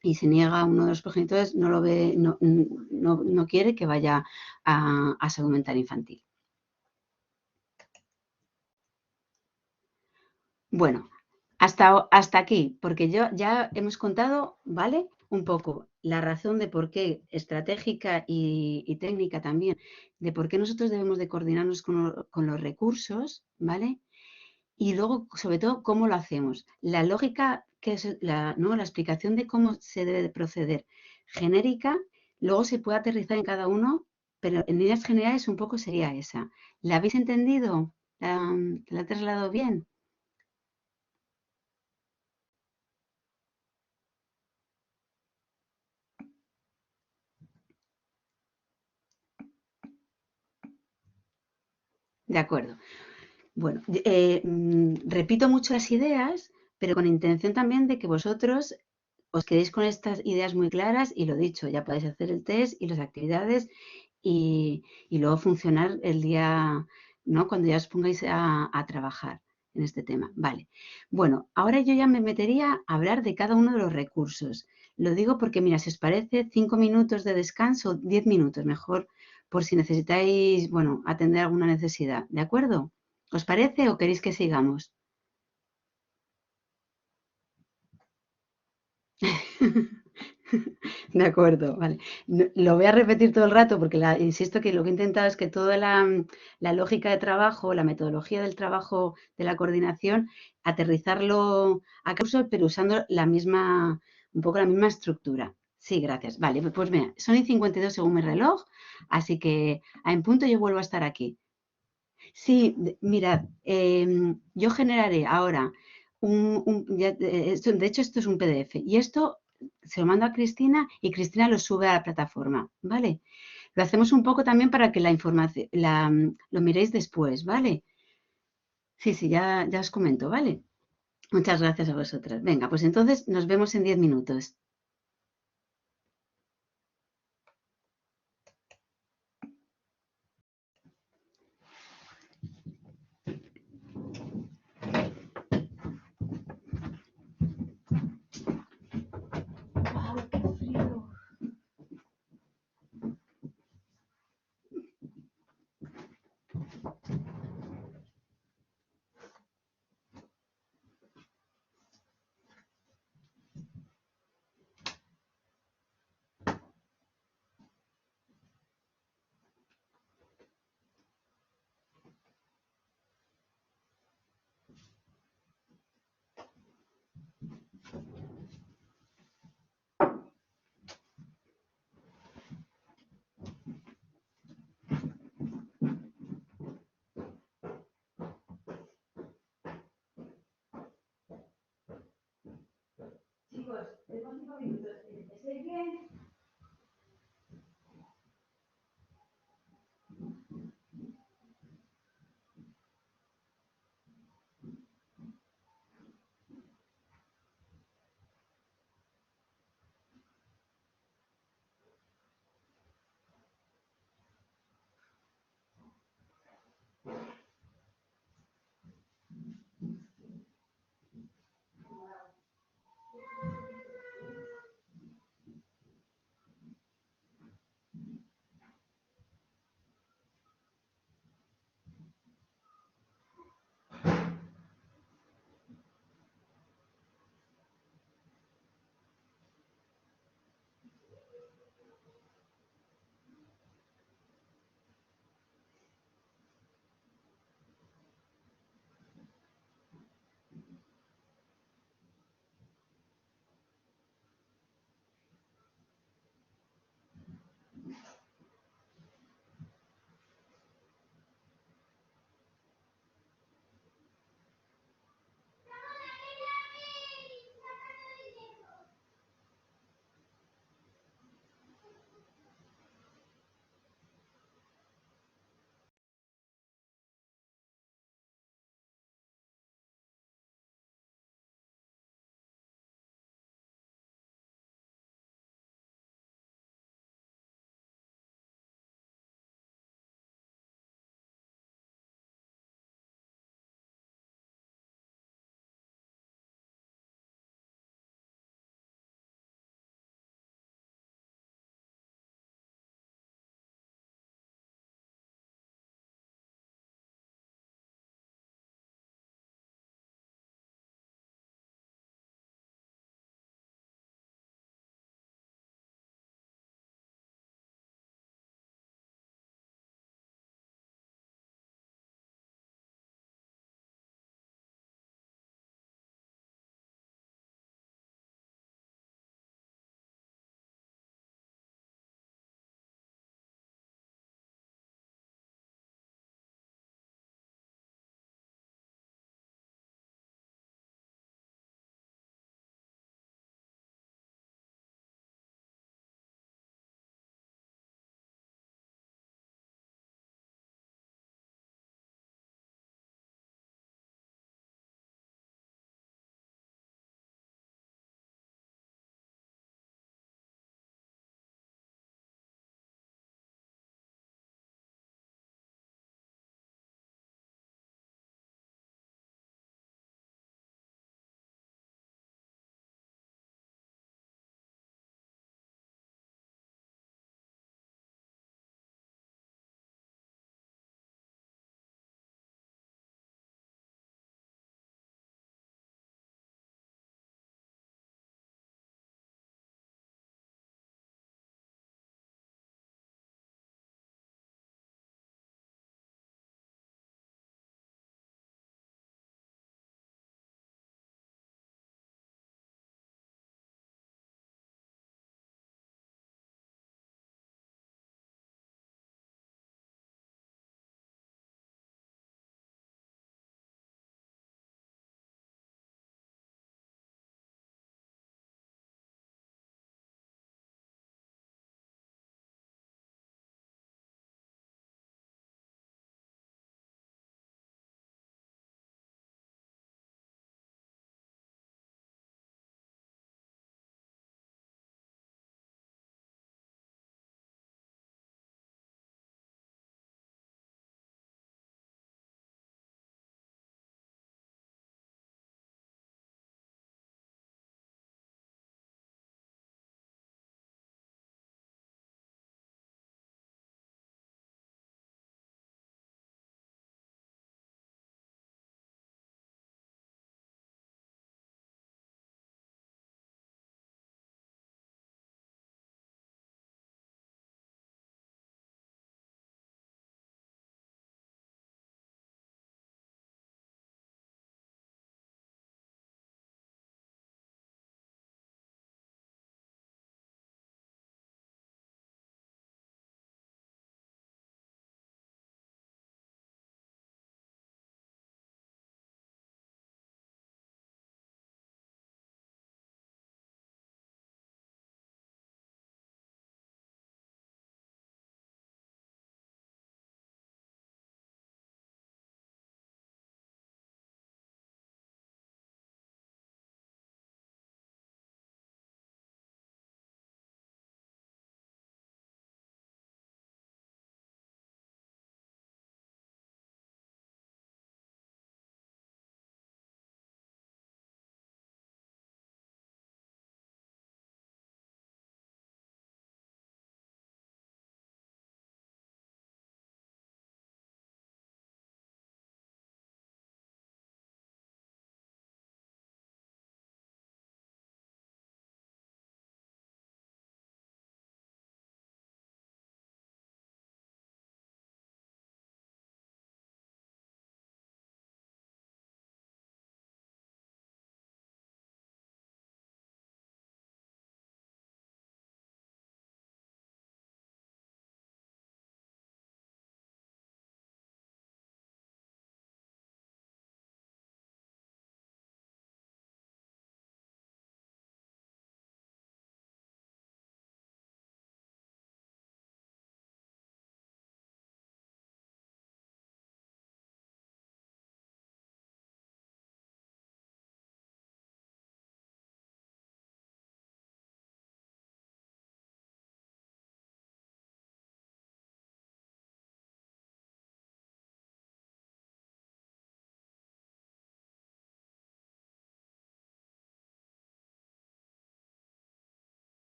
Y se niega a uno de los progenitores, no lo ve, no quiere que vaya a salud mental infantil. Bueno, hasta aquí, porque ya hemos contado, ¿vale? Un poco la razón de por qué estratégica y técnica también, de por qué nosotros debemos de coordinarnos con los recursos, ¿vale? Y luego, sobre todo, cómo lo hacemos. La lógica, ¿no? La explicación de cómo se debe de proceder, genérica, luego se puede aterrizar en cada uno, pero en líneas generales un poco sería esa. ¿La habéis entendido? ¿La he trasladado bien? De acuerdo. Bueno, repito mucho las ideas, pero con intención también de que vosotros os quedéis con estas ideas muy claras y lo dicho, ya podéis hacer el test y las actividades y luego funcionar el día, ¿no? Cuando ya os pongáis a trabajar en este tema. Vale. Bueno, ahora yo ya me metería a hablar de cada uno de los recursos. Lo digo porque, mira, si os parece, 5 minutos de descanso, 10 minutos, mejor, por si necesitáis, bueno, atender alguna necesidad. ¿De acuerdo? ¿Os parece o queréis que sigamos? De acuerdo, vale. Lo voy a repetir todo el rato porque insisto que lo que he intentado es que toda la lógica de trabajo, la metodología del trabajo de la coordinación, aterrizarlo a curso, pero usando un poco la misma estructura. Sí, gracias. Vale, pues mira, son y 52 según mi reloj, así que en punto yo vuelvo a estar aquí. Sí, mirad, yo generaré ahora de hecho esto es un PDF y esto se lo mando a Cristina y Cristina lo sube a la plataforma, ¿vale? Lo hacemos un poco también para que la información lo miréis después, ¿vale? Sí, sí, ya os comento, ¿vale? Muchas gracias a vosotras. Venga, pues entonces nos vemos en 10 minutos. ¡Wow, qué frío! Chicos, tenemos 5 minutos. ¿Estáis bien?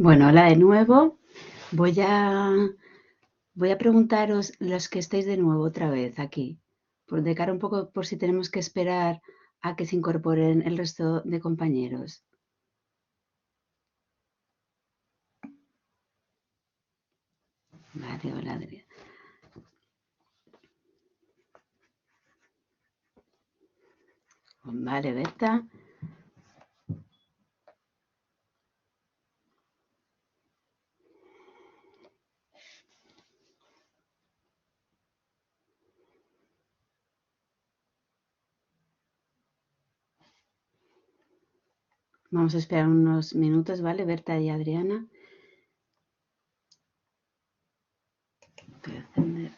Bueno, hola de nuevo. Voy a preguntaros los que estáis de nuevo otra vez aquí, de cara un poco por si tenemos que esperar a que se incorporen el resto de compañeros. Vale, hola Adriana. Vale, Berta. Vamos a esperar unos minutos, ¿vale? Berta y Adriana. Voy a encender.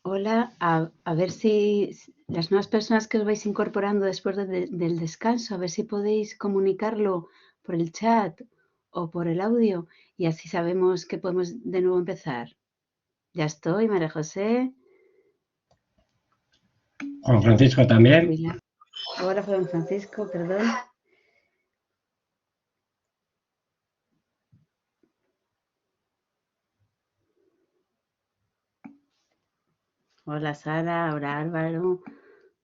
Hola, a ver si las nuevas personas que os vais incorporando después del descanso, a ver si podéis comunicarlo por el chat o por el audio y así sabemos que podemos de nuevo empezar. Ya estoy, María José. Juan Francisco también. Hola, Juan Francisco, perdón. Hola, Sara. Hola, Álvaro.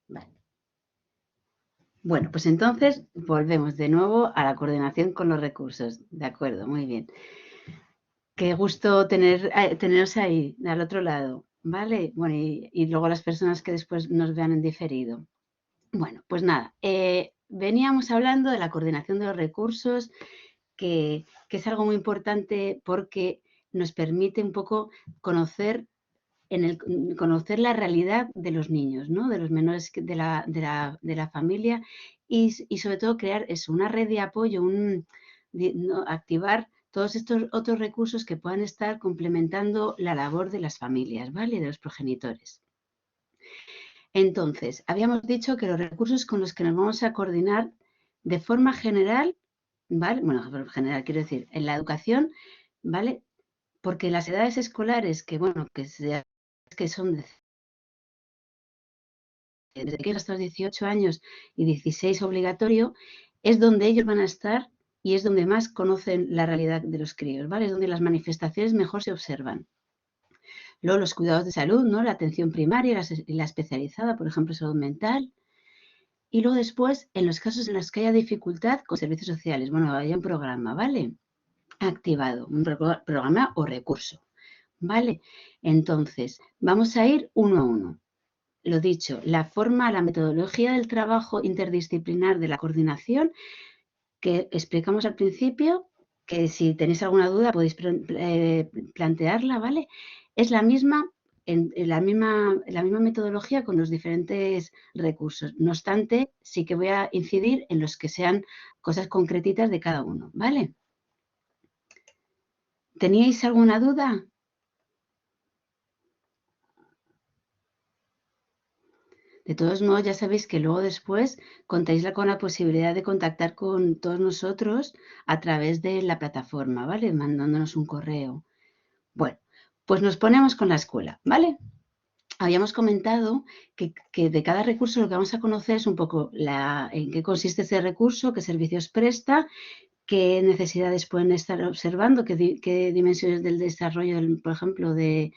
Vale. Bueno, pues entonces volvemos de nuevo a la coordinación con los recursos. De acuerdo, muy bien. Qué gusto teneros ahí, al otro lado, ¿vale? Bueno, y luego las personas que después nos vean en diferido. Bueno, pues nada, veníamos hablando de la coordinación de los recursos, que es algo muy importante porque nos permite un poco conocer la realidad de los niños, ¿no? De los menores de la familia y sobre todo crear una red de apoyo, activar todos estos otros recursos que puedan estar complementando la labor de las familias, ¿vale? De los progenitores. Entonces, habíamos dicho que los recursos con los que nos vamos a coordinar de forma general, ¿vale? Bueno, general quiero decir, en la educación, ¿vale? Porque las edades escolares que son desde que hasta los 18 años y 16 obligatorio, es donde ellos van a estar y es donde más conocen la realidad de los críos, ¿vale? Es donde las manifestaciones mejor se observan. Luego los cuidados de salud, ¿no? La atención primaria y la especializada, por ejemplo, salud mental. Y luego después, en los casos en los que haya dificultad con servicios sociales, bueno, haya un programa, ¿vale? Activado, un programa o recurso, ¿vale? Entonces, vamos a ir uno a uno. Lo dicho, la metodología del trabajo interdisciplinar de la coordinación que explicamos al principio, que si tenéis alguna duda podéis plantearla, ¿vale? Es la misma, la misma metodología con los diferentes recursos. No obstante, sí que voy a incidir en los que sean cosas concretitas de cada uno, ¿vale? ¿Teníais alguna duda? De todos modos, ya sabéis que luego después contáis con la posibilidad de contactar con todos nosotros a través de la plataforma, ¿vale? Mandándonos un correo. Bueno, pues nos ponemos con la escuela, ¿vale? Habíamos comentado que de cada recurso lo que vamos a conocer es un poco en qué consiste ese recurso, qué servicios presta, qué necesidades pueden estar observando, qué dimensiones del desarrollo, por ejemplo, o de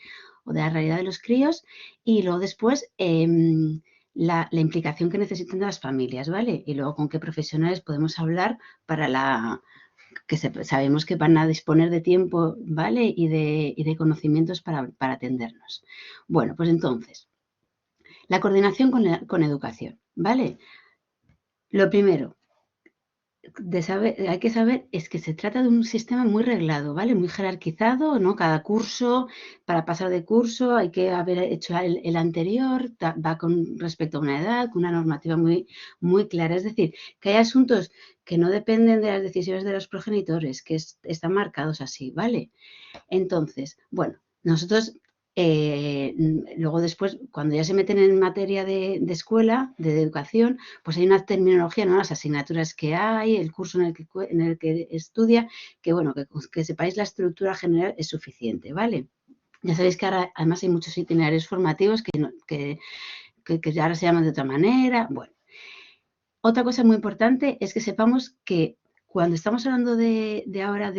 la realidad de los críos. Y luego después la implicación que necesitan de las familias, ¿vale? Y luego con qué profesionales podemos hablar para que sabemos que van a disponer de tiempo, ¿vale? Y de conocimientos para atendernos. Bueno, pues entonces, la coordinación con educación, ¿vale? Lo primero hay que saber es que se trata de un sistema muy reglado, ¿vale? Muy jerarquizado, ¿no? Cada curso, para pasar de curso, hay que haber hecho el anterior, va con respecto a una edad, con una normativa muy, muy clara. Es decir, que hay asuntos que no dependen de las decisiones de los progenitores, que están marcados así, ¿vale? Entonces, bueno, nosotros luego después, cuando ya se meten en materia de escuela, de educación, pues hay una terminología, ¿no? Las asignaturas que hay, el curso en el que estudia, que bueno, que sepáis la estructura general es suficiente, ¿vale? Ya sabéis que ahora además hay muchos itinerarios formativos que ahora se llaman de otra manera. Bueno, otra cosa muy importante es que sepamos que cuando estamos hablando de ahora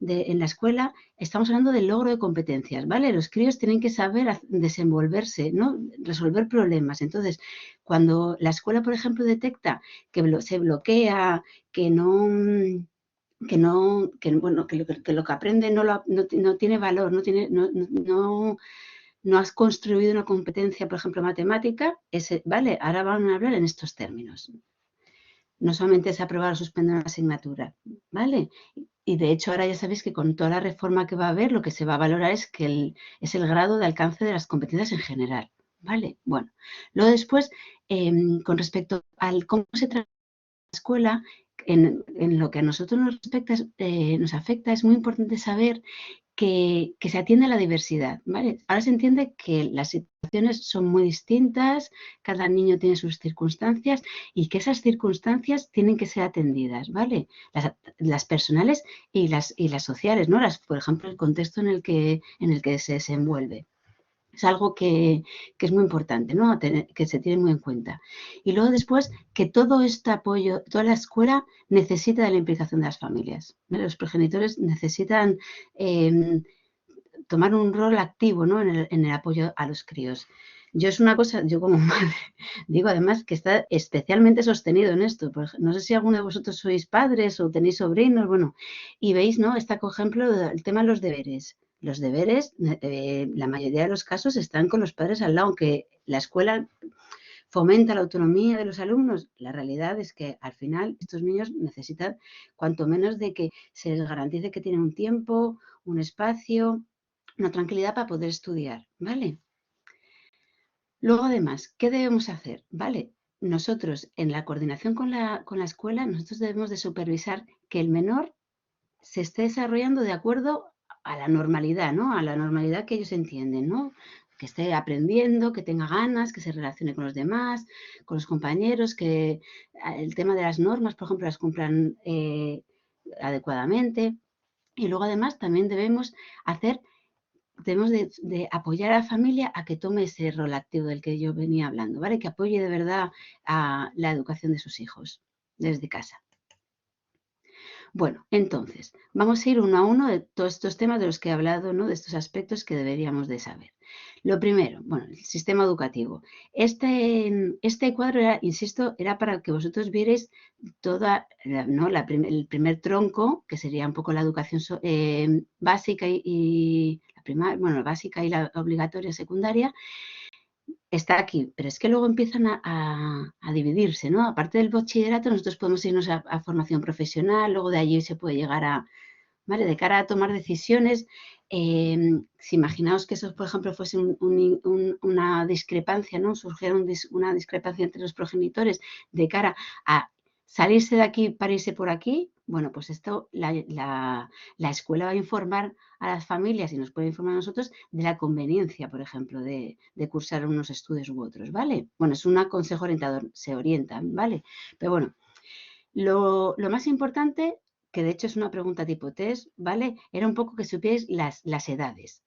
en la escuela, estamos hablando del logro de competencias, ¿vale? Los críos tienen que saber desenvolverse, ¿no? Resolver problemas. Entonces, cuando la escuela, por ejemplo, detecta que se bloquea, que lo que aprende no tiene valor, no has construido una competencia, por ejemplo, matemática, vale, ahora van a hablar en estos términos. No solamente es aprobar o suspender una asignatura, ¿vale? Y de hecho ahora ya sabéis que con toda la reforma que va a haber, lo que se va a valorar es es el grado de alcance de las competencias en general, ¿vale? Bueno, luego después, con respecto al cómo se trata la escuela, en lo que a nosotros nos afecta, es muy importante saber que se atiende a la diversidad, ¿vale? Ahora se entiende que las situaciones son muy distintas, cada niño tiene sus circunstancias y que esas circunstancias tienen que ser atendidas, ¿vale? Las personales y las sociales, ¿no? Por ejemplo, el contexto en el que se desenvuelve. Es algo que es muy importante, ¿no? Que se tiene muy en cuenta. Y luego después, que todo este apoyo, toda la escuela necesita de la implicación de las familias, ¿vale? Los progenitores necesitan tomar un rol activo, ¿no? en el apoyo a los críos. Yo como madre, digo además que está especialmente sostenido en esto. No sé si alguno de vosotros sois padres o tenéis sobrinos, bueno, y veis, ¿no? Está, por ejemplo, el tema de los deberes. Los deberes, la mayoría de los casos están con los padres al lado, aunque la escuela fomenta la autonomía de los alumnos. La realidad es que al final estos niños necesitan cuanto menos de que se les garantice que tienen un tiempo, un espacio, una tranquilidad para poder estudiar, ¿vale? Luego, además, ¿qué debemos hacer? ¿Vale? Nosotros, en la coordinación con la escuela, nosotros debemos de supervisar que el menor se esté desarrollando de acuerdo a la normalidad, ¿no? A la normalidad que ellos entienden, ¿no? Que esté aprendiendo, que tenga ganas, que se relacione con los demás, con los compañeros, que el tema de las normas, por ejemplo, las cumplan adecuadamente. Y luego, además, también debemos de apoyar a la familia a que tome ese rol activo del que yo venía hablando, ¿vale? Que apoye de verdad a la educación de sus hijos desde casa. Bueno, entonces, vamos a ir uno a uno de todos estos temas de los que he hablado, ¿no? De estos aspectos que deberíamos de saber. Lo primero, bueno, el sistema educativo. Este cuadro, insisto, era para que vosotros vierais toda, ¿no? El primer tronco, que sería un poco la educación básica y la primaria, bueno, básica y la obligatoria secundaria, está aquí, pero es que luego empiezan a dividirse, ¿no? Aparte del bachillerato, nosotros podemos irnos a formación profesional, luego de allí se puede llegar a, ¿vale? De cara a tomar decisiones, si imaginaos que eso, por ejemplo, fuese una discrepancia, ¿no? Surgiera una discrepancia entre los progenitores de cara a salirse de aquí para irse por aquí, bueno, pues esto la escuela va a informar a las familias y nos puede informar a nosotros de la conveniencia, por ejemplo, de cursar unos estudios u otros, ¿vale? Bueno, es un consejo orientador, se orientan, ¿vale? Pero bueno, lo más importante, que de hecho es una pregunta tipo test, ¿vale? Era un poco que supierais las edades.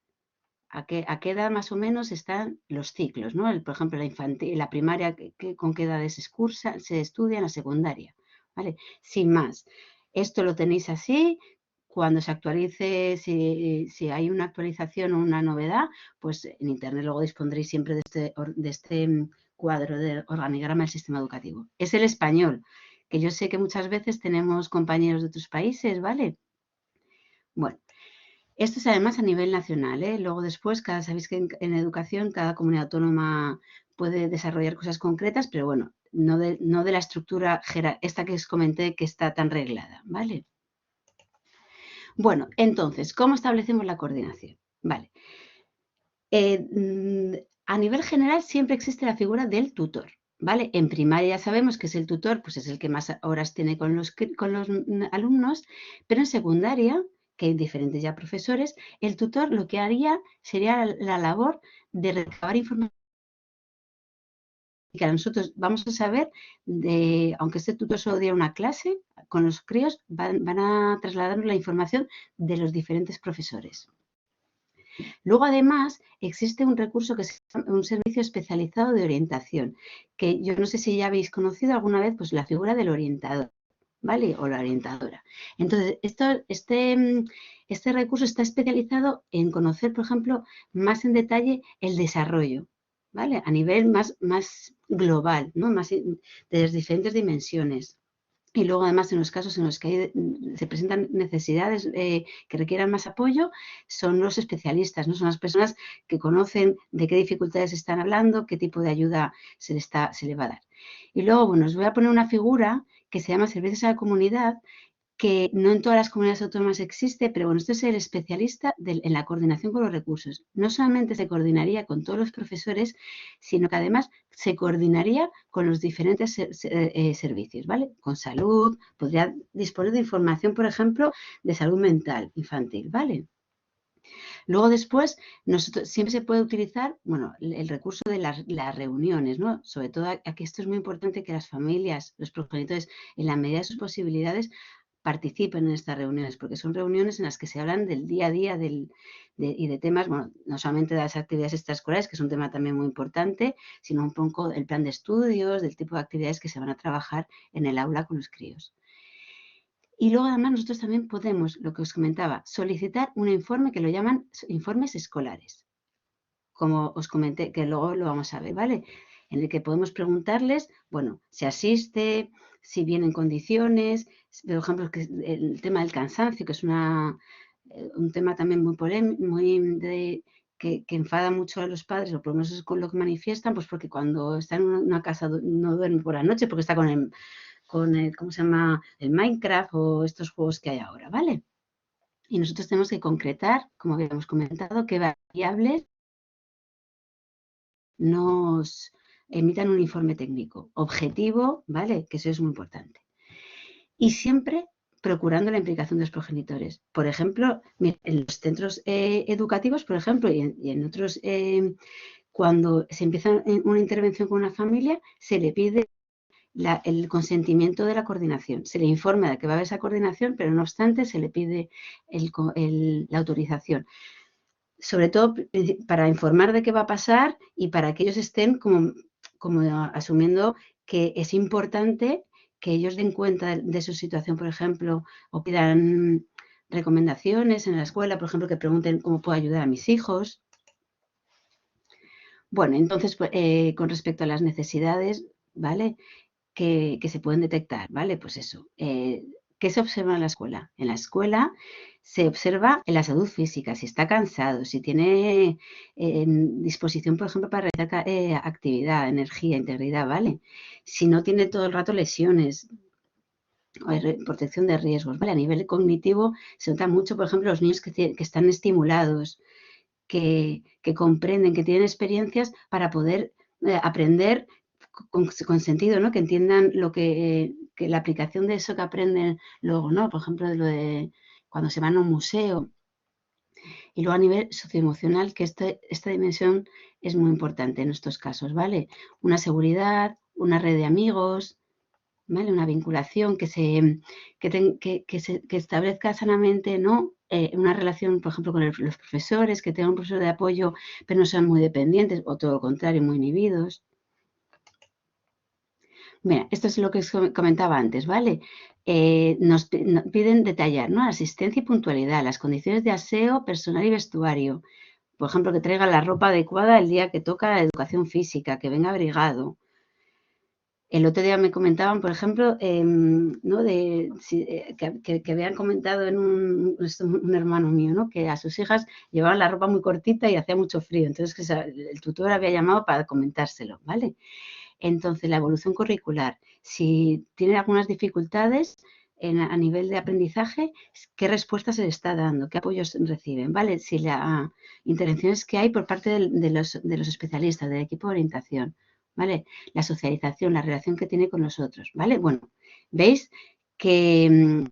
¿A qué edad más o menos están los ciclos, ¿no? Por ejemplo, la primaria, ¿con qué edades se estudia? En la secundaria, ¿vale? Sin más. Esto lo tenéis así. Cuando se actualice, si hay una actualización o una novedad, pues en internet luego dispondréis siempre de este cuadro de organigrama del sistema educativo. Es el español, que yo sé que muchas veces tenemos compañeros de otros países, ¿vale? Bueno, esto es además a nivel nacional, ¿eh? Luego después, sabéis que en educación cada comunidad autónoma puede desarrollar cosas concretas, pero bueno, no de la estructura esta que os comenté que está tan reglada, ¿vale? Bueno, entonces, ¿cómo establecemos la coordinación? Vale. A nivel general siempre existe la figura del tutor, ¿vale? En primaria ya sabemos que es el tutor, pues es el que más horas tiene con los alumnos, pero en secundaria, que hay diferentes ya profesores, el tutor lo que haría sería la labor de recabar información que nosotros vamos a saber, aunque este tutor solo diera una clase, con los críos van a trasladarnos la información de los diferentes profesores. Luego, además, existe un recurso que es un servicio especializado de orientación, que yo no sé si ya habéis conocido alguna vez, pues la figura del orientador, ¿vale? O la orientadora. Entonces, este recurso está especializado en conocer, por ejemplo, más en detalle el desarrollo, ¿vale? A nivel más global, ¿no? Más de las diferentes dimensiones. Y luego, además, en los casos en los que se presentan necesidades que requieran más apoyo, son los especialistas, ¿no? Son las personas que conocen de qué dificultades están hablando, qué tipo de ayuda se le va a dar. Y luego, bueno, os voy a poner una figura que se llama Servicios a la Comunidad, que no en todas las comunidades autónomas existe, pero bueno, esto es el especialista en la coordinación con los recursos. No solamente se coordinaría con todos los profesores, sino que además se coordinaría con los diferentes servicios, ¿vale? Con salud, podría disponer de información, por ejemplo, de salud mental infantil, ¿vale? Luego después, siempre se puede utilizar, bueno, el recurso de las reuniones, ¿no? Sobre todo aquí esto es muy importante que las familias, los progenitores, en la medida de sus posibilidades, participen en estas reuniones, porque son reuniones en las que se hablan del día a día y de temas, bueno, no solamente de las actividades extraescolares, que es un tema también muy importante, sino un poco el plan de estudios, del tipo de actividades que se van a trabajar en el aula con los críos. Y luego, además, nosotros también podemos, lo que os comentaba, solicitar un informe que lo llaman informes escolares, como os comenté, que luego lo vamos a ver, ¿vale? En el que podemos preguntarles, bueno, si asiste, si viene en condiciones, por ejemplo, el tema del cansancio, que es un tema también muy polémico, que enfada mucho a los padres, o por lo menos es con lo que manifiestan, pues porque cuando está en una casa no duerme por la noche, porque está con el ¿cómo se llama? El Minecraft o estos juegos que hay ahora, ¿vale? Y nosotros tenemos que concretar, como habíamos comentado, qué variables nos emitan un informe técnico objetivo, ¿vale? Que eso es muy importante. Y siempre procurando la implicación de los progenitores. Por ejemplo, en los centros educativos, por ejemplo, y en otros, cuando se empieza una intervención con una familia, se le pide el consentimiento de la coordinación. Se le informa de que va a haber esa coordinación, pero no obstante se le pide la autorización. Sobre todo para informar de qué va a pasar y para que ellos estén como asumiendo que es importante que ellos den cuenta de su situación, por ejemplo, o pidan recomendaciones en la escuela, por ejemplo, que pregunten cómo puedo ayudar a mis hijos. Bueno, entonces, con respecto a las necesidades, ¿vale? Que se pueden detectar, ¿vale? Pues eso. ¿Qué se observa en la escuela? En la escuela se observa en la salud física, si está cansado, si tiene disposición, por ejemplo, para realizar actividad, energía, integridad, ¿vale? Si no tiene todo el rato lesiones, protección de riesgos, ¿vale? A nivel cognitivo se nota mucho, por ejemplo, los niños que están estimulados, que comprenden, que tienen experiencias para poder aprender con sentido, ¿no? Que entiendan que la aplicación de eso que aprenden luego, ¿no? Por ejemplo, de lo de cuando se van a un museo. Y luego a nivel socioemocional, que esta dimensión es muy importante en estos casos, ¿vale? Una seguridad, una red de amigos, ¿vale? Una vinculación que establezca sanamente, ¿no? Una relación, por ejemplo, con los profesores, que tengan un profesor de apoyo, pero no sean muy dependientes, o todo lo contrario, muy inhibidos. Mira, esto es lo que os comentaba antes, ¿vale? Nos piden detallar, ¿no? Asistencia y puntualidad, las condiciones de aseo personal y vestuario. Por ejemplo, que traiga la ropa adecuada el día que toca la educación física, que venga abrigado. El otro día me comentaban, por ejemplo, ¿no? Que habían comentado en un hermano mío, ¿no? Que a sus hijas llevaban la ropa muy cortita y hacía mucho frío. Entonces, que el tutor había llamado para comentárselo, ¿vale? Entonces, la evolución curricular, si tiene algunas dificultades a nivel de aprendizaje, ¿qué respuesta se le está dando? ¿Qué apoyos reciben? ¿Vale? Si las intervenciones que hay por parte de los especialistas, del equipo de orientación, ¿vale? La socialización, la relación que tiene con los otros, ¿vale? Bueno, veis que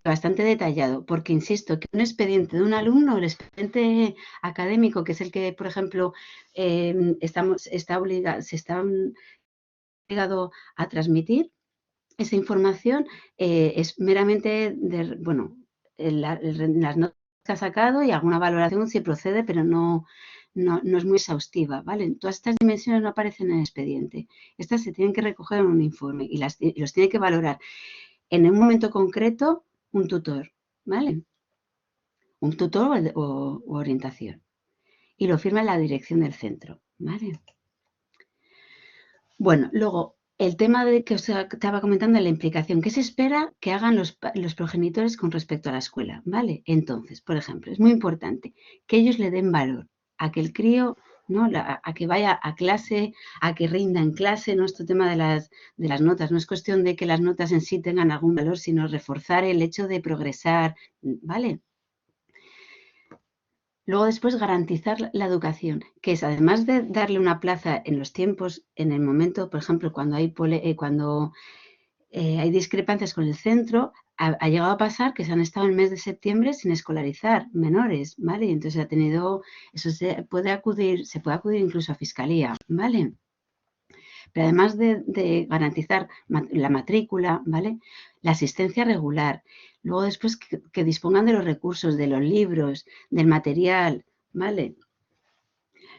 bastante detallado, porque insisto, que un expediente de un alumno, el expediente académico, que es el que, por ejemplo, se está obligado a transmitir, esa información es meramente las notas que ha sacado y alguna valoración si procede, pero no es muy exhaustiva, ¿vale? Todas estas dimensiones no aparecen en el expediente. Estas se tienen que recoger en un informe y los tiene que valorar en un momento concreto un tutor, ¿vale? Un tutor o orientación. Y lo firma la dirección del centro, ¿vale? Bueno, luego, el tema de que os estaba comentando de la implicación, ¿qué se espera que hagan los progenitores con respecto a la escuela? ¿Vale? Entonces, por ejemplo, es muy importante que ellos le den valor a que el crío, ¿no? A que vaya a clase, a que rinda en clase, ¿no? Este tema de las notas. No es cuestión de que las notas en sí tengan algún valor, sino reforzar el hecho de progresar, ¿vale? Luego después garantizar la educación, que es además de darle una plaza en los tiempos, en el momento, por ejemplo, cuando hay discrepancias con el centro, ha llegado a pasar que se han estado en el mes de septiembre sin escolarizar menores, ¿vale? Y entonces se puede acudir incluso a fiscalía, ¿vale? Pero además de garantizar la matrícula, ¿vale? La asistencia regular. Luego después que dispongan de los recursos, de los libros, del material, ¿vale?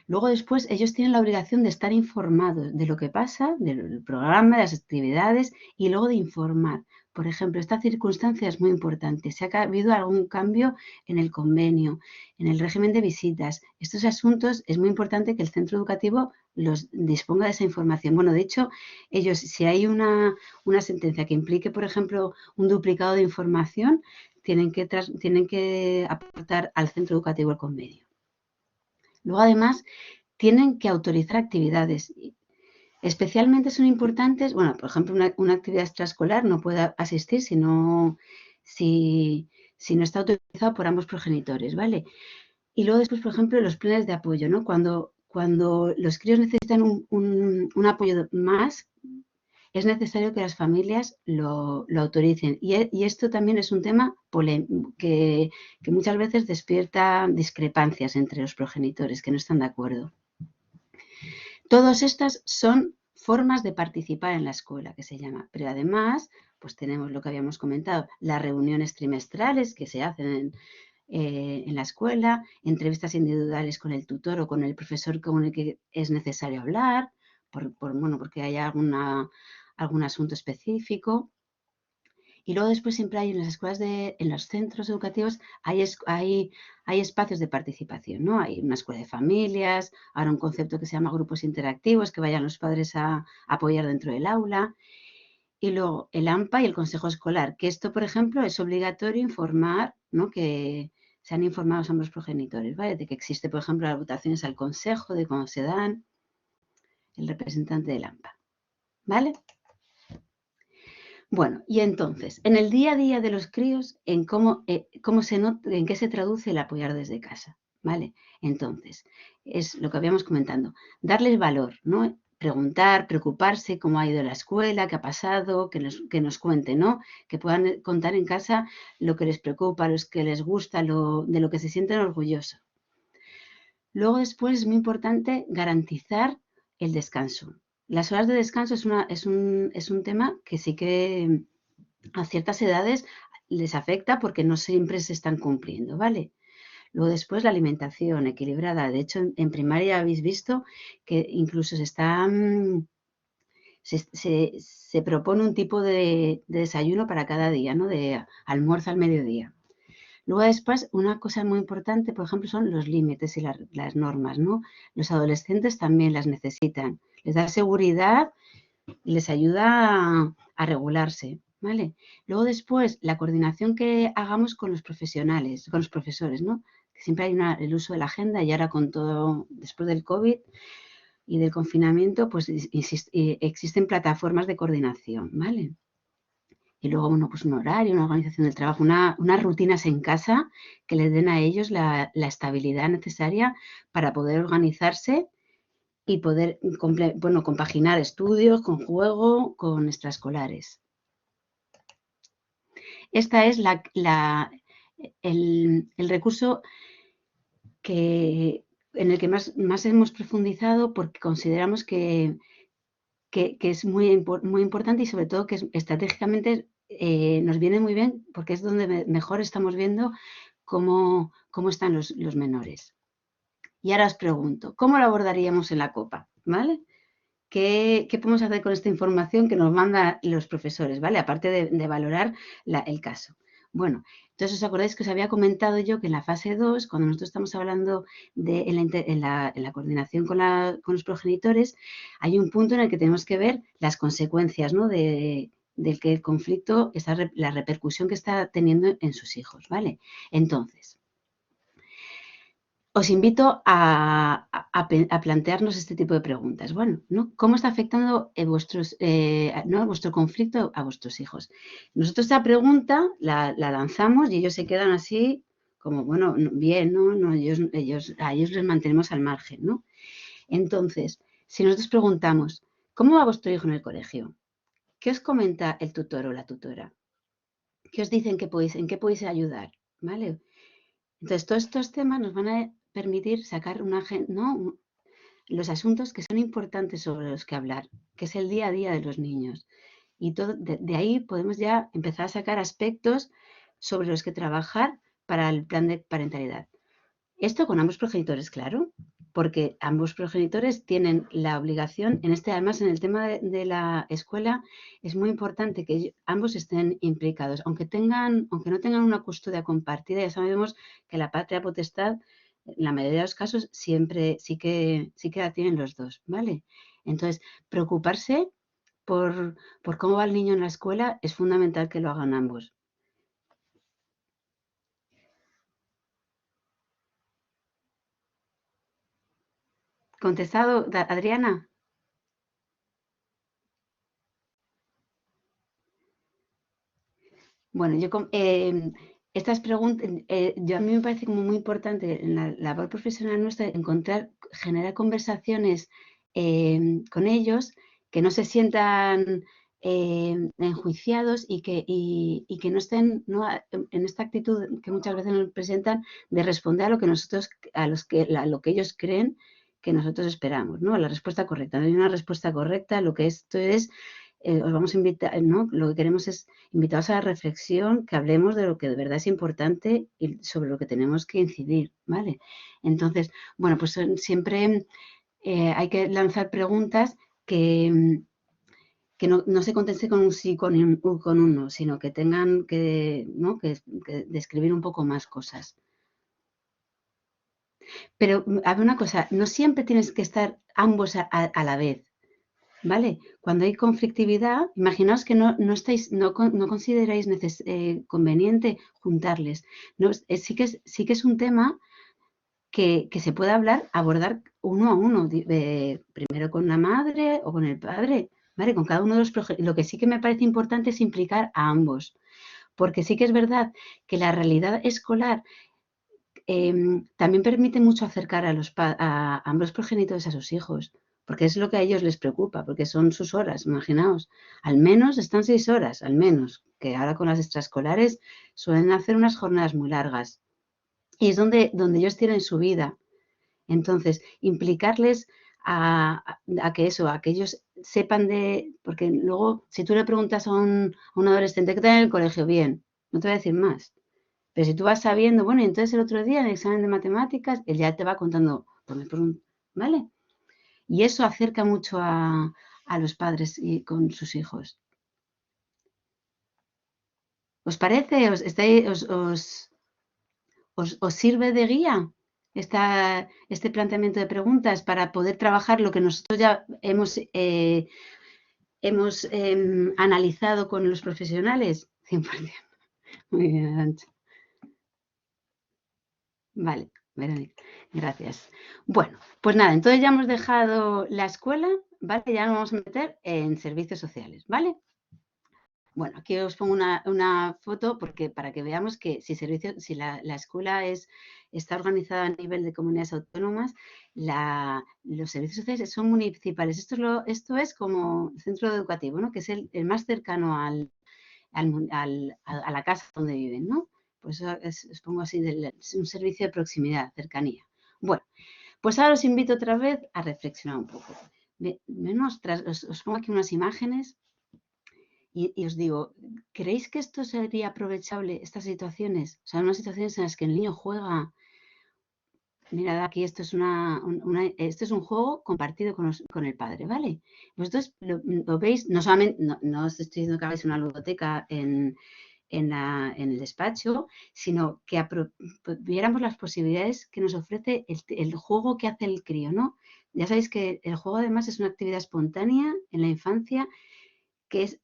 Luego después ellos tienen la obligación de estar informados de lo que pasa, del programa, de las actividades y luego de informar. Por ejemplo, esta circunstancia es muy importante. Si ha habido algún cambio en el convenio, en el régimen de visitas, estos asuntos es muy importante que el centro educativo los disponga de esa información. Bueno, de hecho, ellos, si hay una sentencia que implique, por ejemplo, un duplicado de información, tienen que aportar al centro educativo el convenio. Luego, además, tienen que autorizar actividades. Especialmente son importantes, bueno, por ejemplo, una actividad extraescolar no puede asistir si no está autorizado por ambos progenitores, ¿vale? Y luego después, por ejemplo, los planes de apoyo, ¿no? Cuando los críos necesitan un apoyo más, es necesario que las familias lo autoricen. Y esto también es un tema que muchas veces despierta discrepancias entre los progenitores que no están de acuerdo. Todas estas son formas de participar en la escuela, que se llama. Pero además, pues tenemos lo que habíamos comentado, las reuniones trimestrales que se hacen en la escuela, entrevistas individuales con el tutor o con el profesor con el que es necesario hablar, porque haya algún asunto específico. Y luego después siempre hay en las escuelas, en los centros educativos, hay espacios de participación, ¿no? Hay una escuela de familias, ahora un concepto que se llama grupos interactivos, que vayan los padres a apoyar dentro del aula. Y luego el AMPA y el consejo escolar, que esto, por ejemplo, es obligatorio informar, ¿no? Que sean informados ambos progenitores, ¿vale? De que existe, por ejemplo, las votaciones al consejo, de cuando se dan, el representante del AMPA, ¿vale? Bueno, y entonces, en el día a día de los críos, en en qué se traduce el apoyar desde casa, ¿vale? Entonces, es lo que habíamos comentado, darles valor, ¿no? Preguntar, preocuparse cómo ha ido la escuela, qué ha pasado, que nos cuenten, ¿no? Que puedan contar en casa lo que les preocupa, lo que les gusta, de lo que se sienten orgullosos. Luego después es muy importante garantizar el descanso. Las horas de descanso es un tema que sí que a ciertas edades les afecta porque no siempre se están cumpliendo, ¿vale? Luego después la alimentación equilibrada. De hecho, en primaria habéis visto que incluso se propone un tipo de desayuno para cada día, ¿no? De almuerzo al mediodía. Luego después, una cosa muy importante, por ejemplo, son los límites y las normas, ¿no? Los adolescentes también las necesitan. Les da seguridad, y les ayuda a regularse, ¿vale? Luego después, la coordinación que hagamos con los profesionales, con los profesores, ¿no? Que siempre hay el uso de la agenda y ahora con todo, después del COVID y del confinamiento, pues existen plataformas de coordinación, ¿vale? Y luego, bueno, pues un horario, una organización del trabajo, unas rutinas en casa que les den a ellos la estabilidad necesaria para poder organizarse y poder, bueno, compaginar estudios con juego, con extraescolares. Esta es el recurso en el que más hemos profundizado porque consideramos que es muy importante y sobre todo que estratégicamente nos viene muy bien porque es donde mejor estamos viendo cómo están los menores. Y ahora os pregunto, ¿cómo lo abordaríamos en la copa? ¿Vale? ¿Qué podemos hacer con esta información que nos mandan los profesores? ¿Vale? Aparte de valorar el caso. Bueno, entonces os acordáis que os había comentado yo que en la fase 2, cuando nosotros estamos hablando en la coordinación con los progenitores, hay un punto en el que tenemos que ver las consecuencias, ¿no? del que el conflicto, la repercusión que está teniendo en sus hijos, ¿vale? Entonces, os invito a plantearnos este tipo de preguntas. Bueno, ¿no? ¿Cómo está afectando vuestro conflicto a vuestros hijos? Nosotros esta pregunta la lanzamos y ellos se quedan así como, bueno, bien, ¿no? A ellos les mantenemos al margen, ¿no? Entonces, si nosotros preguntamos, ¿cómo va vuestro hijo en el colegio? ¿Qué os comenta el tutor o la tutora? ¿Qué os dicen en qué podéis ayudar? ¿Vale? Entonces, todos estos temas nos van a permitir sacar los asuntos que son importantes sobre los que hablar, que es el día a día de los niños. Y de ahí podemos ya empezar a sacar aspectos sobre los que trabajar para el plan de parentalidad. Esto con ambos progenitores, claro, porque ambos progenitores tienen la obligación, además en el tema de la escuela, es muy importante que ambos estén implicados, aunque no tengan una custodia compartida. Ya sabemos que la patria potestad, en la mayoría de los casos, siempre sí que la tienen los dos, ¿vale? Entonces, preocuparse por cómo va el niño en la escuela es fundamental que lo hagan ambos. ¿Contestado, Adriana? Bueno, estas preguntas, a mí me parece como muy importante en la labor profesional nuestra generar conversaciones con ellos que no se sientan enjuiciados y que no estén en esta actitud que muchas veces nos presentan de responder a lo que lo que ellos creen que nosotros esperamos, ¿no? La respuesta correcta. No hay una respuesta correcta, lo que esto es, os vamos a invitar, ¿no? Lo que queremos es invitados a la reflexión, que hablemos de lo que de verdad es importante y sobre lo que tenemos que incidir, ¿vale? Entonces, bueno, pues siempre hay que lanzar preguntas que no se conteste con un sí, con un no, sino que tengan que describir un poco más cosas. Pero, a ver una cosa, no siempre tienes que estar ambos a la vez, ¿vale? Cuando hay conflictividad, imaginaos que no consideráis conveniente juntarles. Sí que es un tema que se puede abordar uno a uno, primero con la madre o con el padre, ¿vale? Con cada uno de los progenitores. Lo que sí que me parece importante es implicar a ambos, porque sí que es verdad que la realidad escolar también permite mucho acercar a ambos progenitores a sus hijos, porque es lo que a ellos les preocupa, porque son sus horas, imaginaos. Al menos están 6 horas, al menos, que ahora con las extraescolares suelen hacer unas jornadas muy largas. Y es donde ellos tienen su vida. Entonces, implicarles a que ellos sepan porque luego, si tú le preguntas a un adolescente ¿qué tal en el colegio? Bien, no te voy a decir más. Pero si tú vas sabiendo, bueno, y entonces el otro día en el examen de matemáticas, él ya te va contando, ¿vale? Y eso acerca mucho a los padres y con sus hijos. ¿Os parece? ¿Os sirve de guía este planteamiento de preguntas para poder trabajar lo que nosotros ya hemos hemos analizado con los profesionales, 100%. Muy bien, Arantxa. Vale, Verónica, gracias. Bueno, pues nada, entonces ya hemos dejado la escuela, ¿vale? Ya nos vamos a meter en servicios sociales, ¿vale? Bueno, aquí os pongo una foto porque para que veamos que si la escuela está organizada a nivel de comunidades autónomas, los servicios sociales son municipales. Esto es como el centro educativo, ¿no? Que es el más cercano a la casa donde viven, ¿no? Pues os pongo así, es un servicio de proximidad, cercanía. Bueno, pues ahora os invito otra vez a reflexionar un poco. Os pongo aquí unas imágenes. Y os digo, ¿creéis que esto sería aprovechable, estas situaciones? O sea, unas situaciones en las que el niño juega. Mirad, aquí esto es esto es un juego compartido con el padre, ¿vale? Vosotros lo veis, no solamente, no os estoy diciendo que hagáis una ludoteca en el despacho, sino que viéramos las posibilidades que nos ofrece el juego que hace el crío, ¿no? Ya sabéis que el juego además es una actividad espontánea en la infancia que es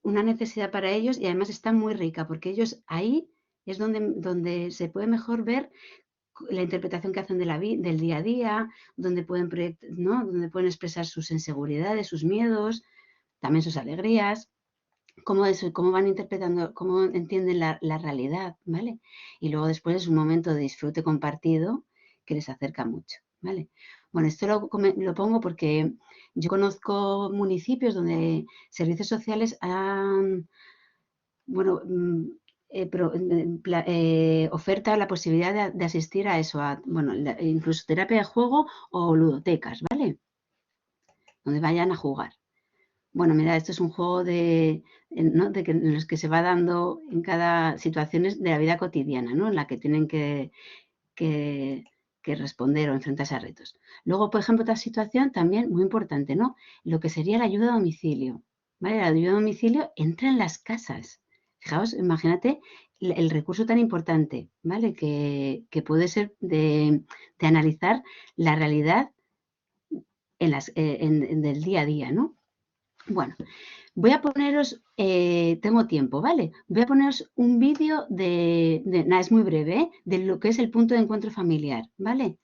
una necesidad para ellos y además está muy rica porque ellos ahí es donde se puede mejor ver la interpretación que hacen del día a día, donde pueden expresar sus inseguridades, sus miedos, también sus alegrías, cómo van interpretando, cómo entienden la realidad, ¿vale? Y luego después es un momento de disfrute compartido que les acerca mucho, ¿vale? Bueno, esto lo pongo porque yo conozco municipios donde servicios sociales han, oferta la posibilidad de asistir a eso, incluso terapia de juego o ludotecas, ¿vale? Donde vayan a jugar. Bueno, mira, esto es un juego en los que se va dando en cada situación de la vida cotidiana, ¿no? En la que tienen que responder o enfrentarse a retos. Luego, por ejemplo, otra situación también muy importante, ¿no? Lo que sería la ayuda a domicilio, ¿vale? La ayuda a domicilio entra en las casas. Fijaos, imagínate el recurso tan importante, ¿vale? Que puede ser de analizar la realidad del día a día, ¿no? Bueno, voy a poneros, tengo tiempo, ¿vale? Voy a poneros un vídeo nada, es muy breve, ¿eh? De lo que es el punto de encuentro familiar, ¿vale?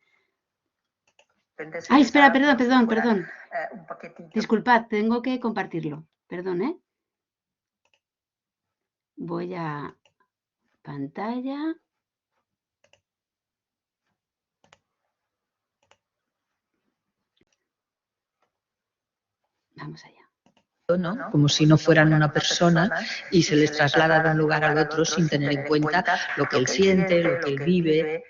Ay, espera, perdón. Disculpad, tengo que compartirlo, perdón, ¿eh? Voy a pantalla. Vamos allá. ¿no? Como si no fueran una persona y se les traslada de un lugar al otro sin tener en cuenta lo que él siente, lo que él vive.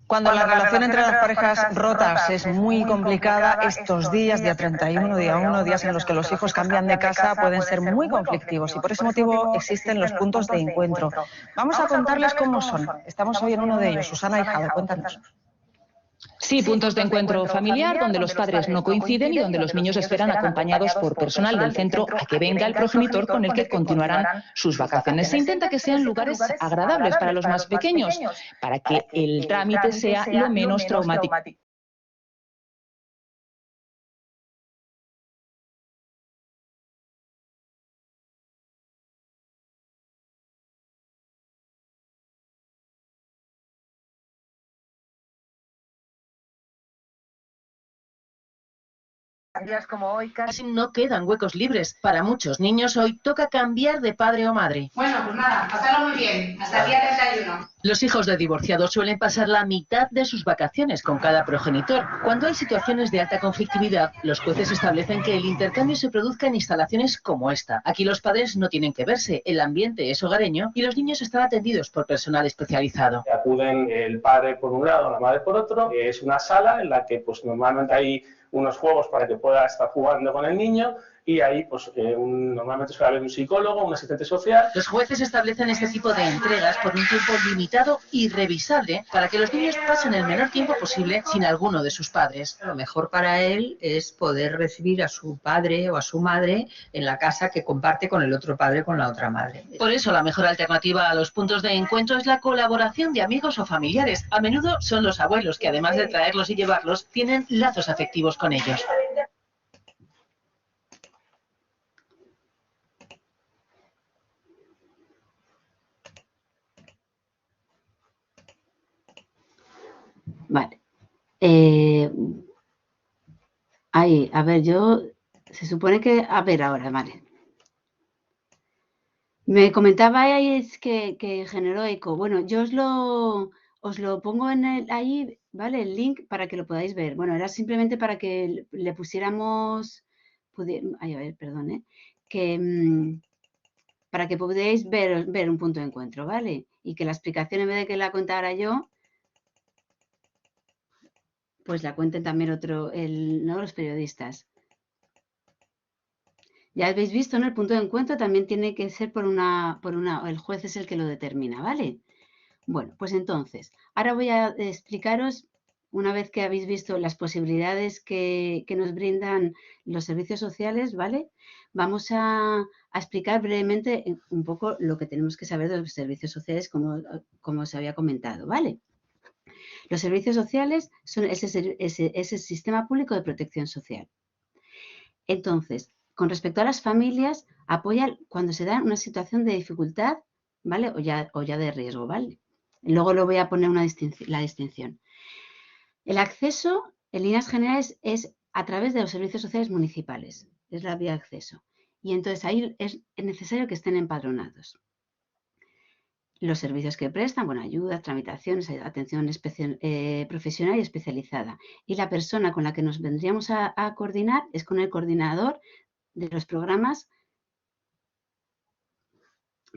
Cuando la relación entre las parejas rotas es muy complicada, estos días, día 31, día 1, días en los que los hijos cambian de casa, pueden ser muy conflictivos y por ese motivo existen los puntos de encuentro. Vamos a contarles cómo son. Estamos hoy en uno de ellos. Susana Hijado, cuéntanos. Sí, puntos de encuentro familiar donde los padres no coinciden y donde los niños esperan acompañados por personal del centro a que venga el progenitor con el que continuarán sus vacaciones. Se intenta que sean lugares agradables para los más pequeños, para que el trámite sea lo menos traumático. Días como hoy casi no quedan huecos libres. Para muchos niños hoy toca cambiar de padre o madre. Bueno, pues nada, pasarlo muy bien. Hasta el día 31. Los hijos de divorciados suelen pasar la mitad de sus vacaciones con cada progenitor. Cuando hay situaciones de alta conflictividad, los jueces establecen que el intercambio se produzca en instalaciones como esta. Aquí los padres no tienen que verse, el ambiente es hogareño y los niños están atendidos por personal especializado. Acuden el padre por un lado, la madre por otro. Es una sala en la que pues normalmente hay unos juegos para que pueda estar jugando con el niño y ahí pues normalmente suele haber un psicólogo, un asistente social. Los jueces establecen este tipo de entregas por un tiempo limitado y revisable para que los niños pasen el menor tiempo posible sin alguno de sus padres. Lo mejor para él es poder recibir a su padre o a su madre en la casa que comparte con el otro padre o con la otra madre. Por eso la mejor alternativa a los puntos de encuentro es la colaboración de amigos o familiares. A menudo son los abuelos que además de traerlos y llevarlos, tienen lazos afectivos con ellos. Vale. Ahí, a ver, se supone que, a ver ahora, vale. Me comentabais que generó eco. Bueno, yo os lo pongo ahí, ¿vale? El link para que lo podáis ver. Bueno, era simplemente para que le pusiéramos, ay, a ver, perdón, para que podáis ver un punto de encuentro, ¿vale? Y que la explicación, en vez de que la contara yo, pues la cuenten también ¿no? Los periodistas. Ya habéis visto, ¿no? El punto de encuentro también tiene que ser el juez es el que lo determina, ¿vale? Bueno, pues entonces, ahora voy a explicaros, una vez que habéis visto las posibilidades que nos brindan los servicios sociales, ¿vale? Vamos a explicar brevemente un poco lo que tenemos que saber de los servicios sociales, como os había comentado, ¿vale? Los servicios sociales son ese sistema público de protección social. Entonces, con respecto a las familias, apoya cuando se da una situación de dificultad, ¿vale? O ya de riesgo, ¿vale? Luego lo voy a poner la distinción. El acceso, en líneas generales, es a través de los servicios sociales municipales. Es la vía de acceso. Y entonces ahí es necesario que estén empadronados. Los servicios que prestan, bueno, ayudas, tramitaciones, atención profesional y especializada. Y la persona con la que nos vendríamos a coordinar es con el coordinador de los programas.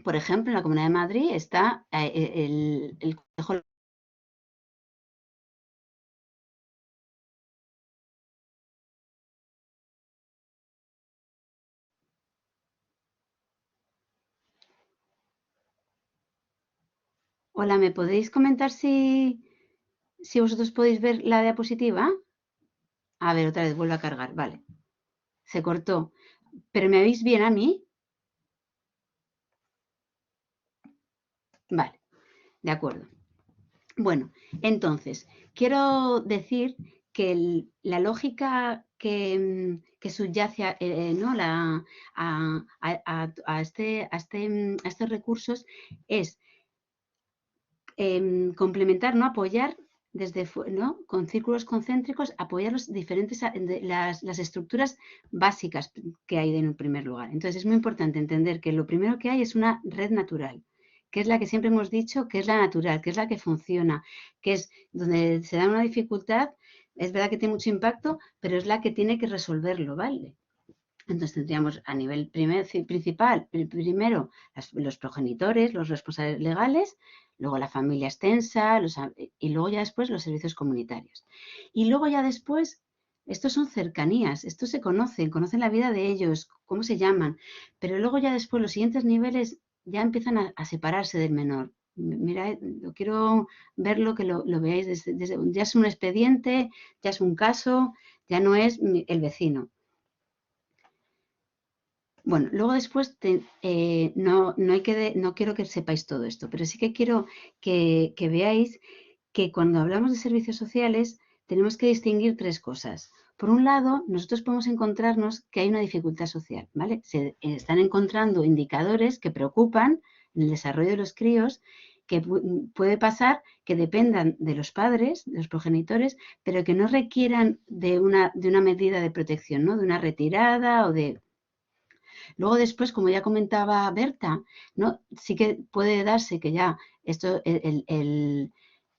Por ejemplo, en la Comunidad de Madrid está el Consejo. Hola, ¿me podéis comentar si vosotros podéis ver la diapositiva? A ver, otra vez, vuelve a cargar. Vale. Se cortó. ¿Pero me veis bien a mí? Vale, de acuerdo. Bueno, entonces, quiero decir que la lógica que subyace ¿no? a estos recursos es complementar, ¿no? Apoyar ¿no? Con círculos concéntricos, apoyar las estructuras básicas que hay en un primer lugar. Entonces, es muy importante entender que lo primero que hay es una red natural, que es la que siempre hemos dicho que es la natural, que es la que funciona, que es donde se da una dificultad, es verdad que tiene mucho impacto, pero es la que tiene que resolverlo, ¿vale? Entonces tendríamos a nivel principal, primero los progenitores, los responsables legales, luego la familia extensa y luego ya después los servicios comunitarios. Y luego ya después, estos son cercanías, estos se conocen la vida de ellos, cómo se llaman, pero luego ya después los siguientes niveles ya empiezan a separarse del menor. Mira, quiero verlo, que lo veáis ya es un expediente, ya es un caso, ya no es el vecino. Bueno, luego después no quiero que sepáis todo esto, pero sí que quiero que veáis que cuando hablamos de servicios sociales tenemos que distinguir tres cosas. Por un lado, nosotros podemos encontrarnos que hay una dificultad social, ¿vale? Se están encontrando indicadores que preocupan en el desarrollo de los críos, que puede pasar que dependan de los padres, de los progenitores, pero que no requieran de una medida de protección, ¿no? De una retirada o de... Luego después, como ya comentaba Berta, ¿no? Sí que puede darse que ya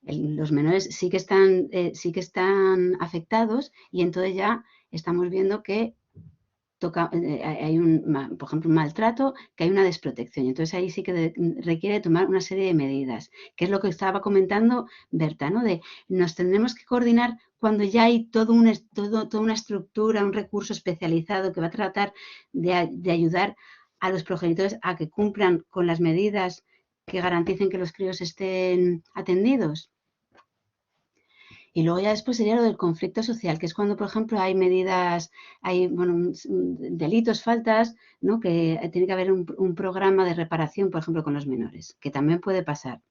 los menores sí que están afectados y entonces ya estamos viendo que hay por ejemplo, un maltrato, que hay una desprotección. Entonces ahí sí que requiere tomar una serie de medidas, que es lo que estaba comentando Berta, ¿no? Nos tendremos que coordinar cuando ya hay toda una estructura, un recurso especializado que va a tratar de ayudar a los progenitores a que cumplan con las medidas que garanticen que los críos estén atendidos. Y luego ya después sería lo del conflicto social, que es cuando, por ejemplo, hay delitos, faltas, ¿no? Que tiene que haber un programa de reparación, por ejemplo, con los menores, que también puede pasar.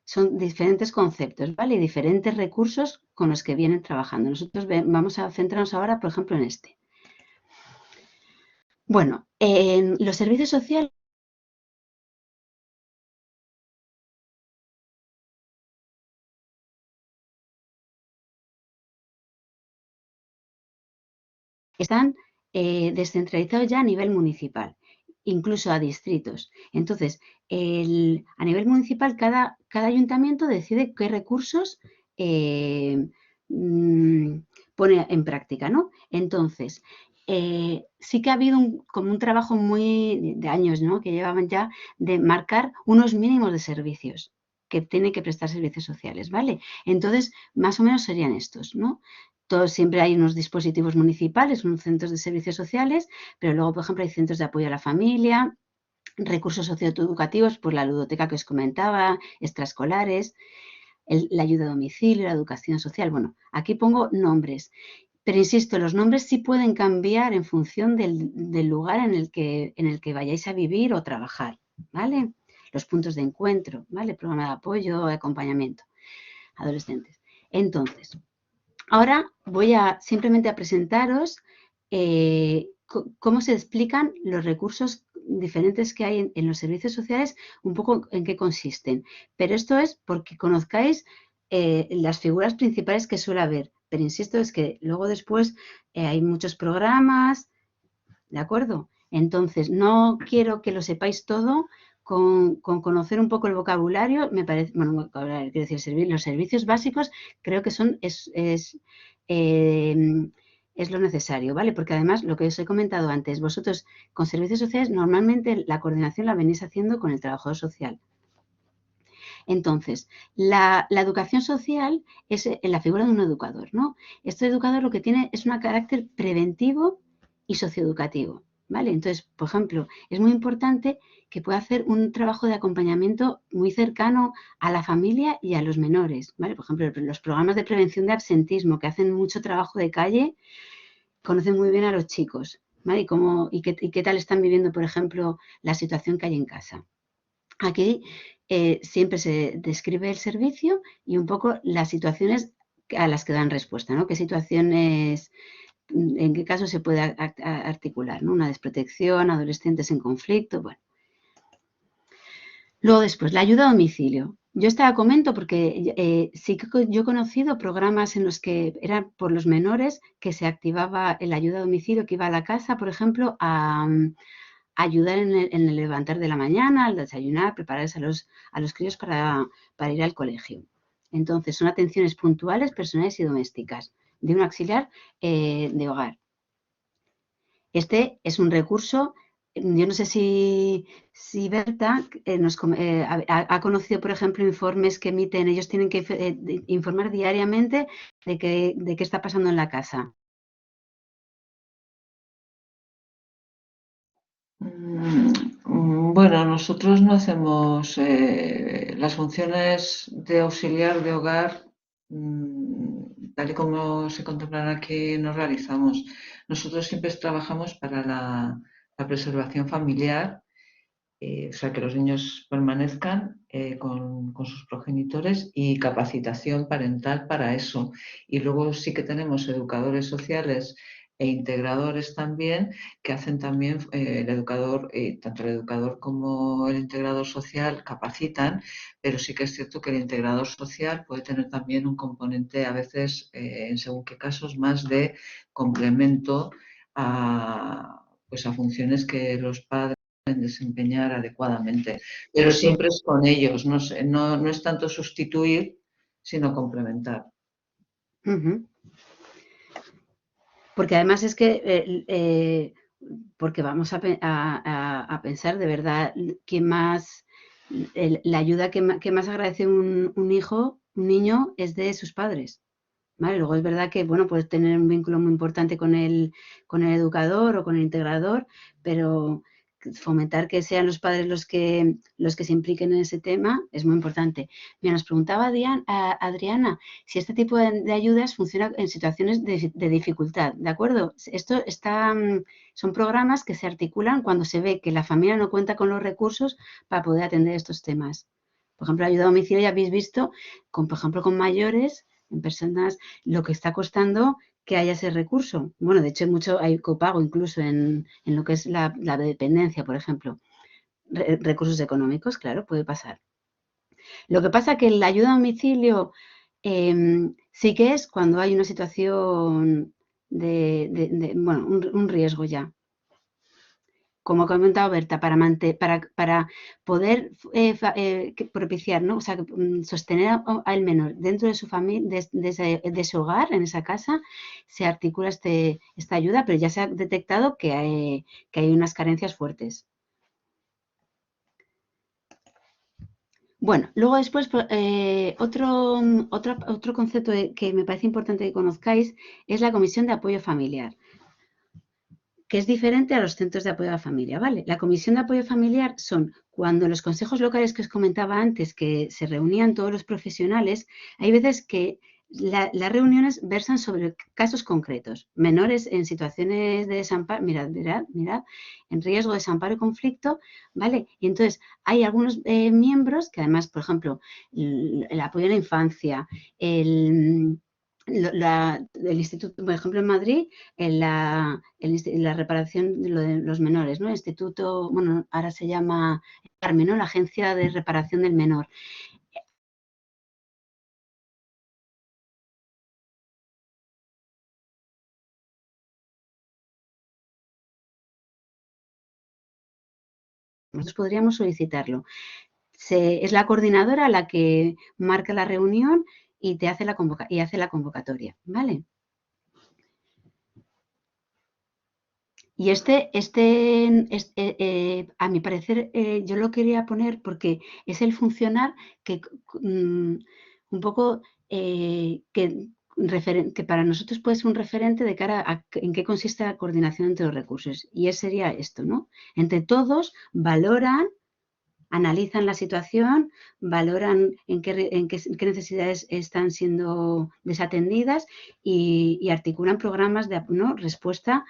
Son diferentes conceptos, ¿vale? Y diferentes recursos con los que vienen trabajando. Nosotros vamos a centrarnos ahora, por ejemplo, en este. Bueno, en los servicios sociales están descentralizados ya a nivel municipal, incluso a distritos. Entonces, a nivel municipal, cada ayuntamiento decide qué recursos pone en práctica, ¿no? Entonces, sí que ha habido como un trabajo muy de años, ¿no? Que llevaban ya de marcar unos mínimos de servicios que tienen que prestar servicios sociales, ¿vale? Entonces, más o menos serían estos, ¿no? Siempre hay unos dispositivos municipales, unos centros de servicios sociales, pero luego, por ejemplo, hay centros de apoyo a la familia, recursos socioeducativos, pues la ludoteca que os comentaba, extraescolares, la ayuda a domicilio, la educación social. Bueno, aquí pongo nombres, pero insisto, los nombres sí pueden cambiar en función del lugar en el que vayáis a vivir o trabajar, ¿vale? Los puntos de encuentro, ¿vale? Programa de apoyo, acompañamiento, adolescentes. Entonces, ahora voy simplemente a presentaros cómo se explican los recursos diferentes que hay en los servicios sociales, un poco en qué consisten. Pero esto es porque conozcáis las figuras principales que suele haber. Pero insisto, es que luego después hay muchos programas, ¿de acuerdo? Entonces, no quiero que lo sepáis todo. Con conocer un poco el vocabulario, me parece, bueno, vocabulario, quiero decir, los servicios básicos creo que es lo necesario, ¿vale? Porque además, lo que os he comentado antes, vosotros con servicios sociales normalmente la coordinación la venís haciendo con el trabajador social. Entonces, la educación social es la figura de un educador, ¿no? Este educador lo que tiene es un carácter preventivo y socioeducativo, ¿vale? Entonces, por ejemplo, es muy importante que pueda hacer un trabajo de acompañamiento muy cercano a la familia y a los menores, ¿vale? Por ejemplo, los programas de prevención de absentismo, que hacen mucho trabajo de calle, conocen muy bien a los chicos, ¿vale? Y qué tal están viviendo, por ejemplo, la situación que hay en casa. Aquí siempre se describe el servicio y un poco las situaciones a las que dan respuesta, ¿no? ¿Qué situaciones, en qué caso se puede articular, ¿no? Una desprotección, adolescentes en conflicto, bueno. Luego después, la ayuda a domicilio. Yo esta la comento porque sí que yo he conocido programas en los que eran por los menores que se activaba la ayuda a domicilio, que iba a la casa, por ejemplo, a ayudar en el levantar de la mañana, al desayunar, prepararse a los críos para ir al colegio. Entonces, son atenciones puntuales, personales y domésticas de un auxiliar de hogar. Este es un recurso, yo no sé si Berta ha conocido, por ejemplo, informes que emiten, ellos tienen que informar diariamente de qué está pasando en la casa. Bueno, nosotros no hacemos las funciones de auxiliar de hogar, tal y como se contemplan aquí, no realizamos. Nosotros siempre trabajamos para la preservación familiar, o sea, que los niños permanezcan con sus progenitores y capacitación parental para eso. Y luego sí que tenemos educadores sociales e integradores también, que hacen también el educador, tanto el educador como el integrador social capacitan, pero sí que es cierto que el integrador social puede tener también un componente a veces, en según qué casos, más de complemento pues a funciones que los padres pueden desempeñar adecuadamente, pero siempre es con ellos, no es tanto sustituir, sino complementar. Porque además es que, porque vamos a pensar de verdad que más, la ayuda que más agradece un niño es de sus padres. ¿Vale? Luego es verdad que, bueno, puedes tener un vínculo muy importante con el educador o con el integrador, pero fomentar que sean los padres los que se impliquen en ese tema es muy importante. Mira, nos preguntaba Adriana si este tipo de ayudas funciona en situaciones de dificultad, ¿de acuerdo? Esto son programas que se articulan cuando se ve que la familia no cuenta con los recursos para poder atender estos temas. Por ejemplo, la ayuda a domicilio ya habéis visto, por ejemplo, con mayores, en personas, lo que está costando que haya ese recurso. Bueno, de hecho hay copago incluso en lo que es la dependencia, por ejemplo. Recursos económicos, claro, puede pasar. Lo que pasa que la ayuda a domicilio sí que es cuando hay una situación bueno, un riesgo ya. Como ha comentado Berta, para poder propiciar, ¿no? O sea, sostener al menor dentro de su familia, de su hogar, en esa casa, se articula esta ayuda, pero ya se ha detectado que hay unas carencias fuertes. Bueno, luego después otro concepto que me parece importante que conozcáis es la Comisión de Apoyo Familiar, que es diferente a los centros de apoyo a la familia, ¿vale? La Comisión de Apoyo Familiar son cuando los consejos locales que os comentaba antes, que se reunían todos los profesionales, hay veces que las reuniones versan sobre casos concretos, menores en situaciones de desamparo, mirad, en riesgo de desamparo y conflicto, ¿vale? Y entonces hay algunos miembros que además, por ejemplo, el apoyo a la infancia, el instituto, por ejemplo, en Madrid, la reparación de los menores, ¿no? El instituto, bueno, ahora se llama Carmen, ¿no? La Agencia de Reparación del Menor. Nosotros podríamos solicitarlo. Es la coordinadora la que marca la reunión y hace la convocatoria, ¿vale? Y a mi parecer, yo lo quería poner porque es el funcionar que un poco que para nosotros puede ser un referente de cara a en qué consiste la coordinación entre los recursos. Y sería esto, ¿no? Entre todos valoran, analizan la situación, valoran en qué necesidades están siendo desatendidas y articulan programas de respuesta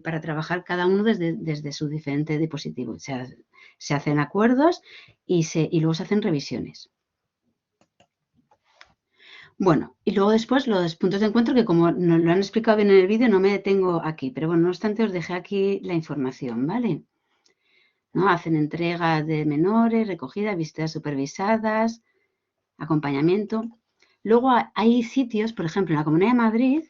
para trabajar cada uno desde su diferente dispositivo. O sea, se hacen acuerdos y luego se hacen revisiones. Bueno, y luego después los puntos de encuentro que como nos lo han explicado bien en el vídeo no me detengo aquí, pero bueno, no obstante os dejé aquí la información, ¿vale? ¿No? Hacen entrega de menores, recogida, visitas supervisadas, acompañamiento. Luego hay sitios, por ejemplo, en la Comunidad de Madrid,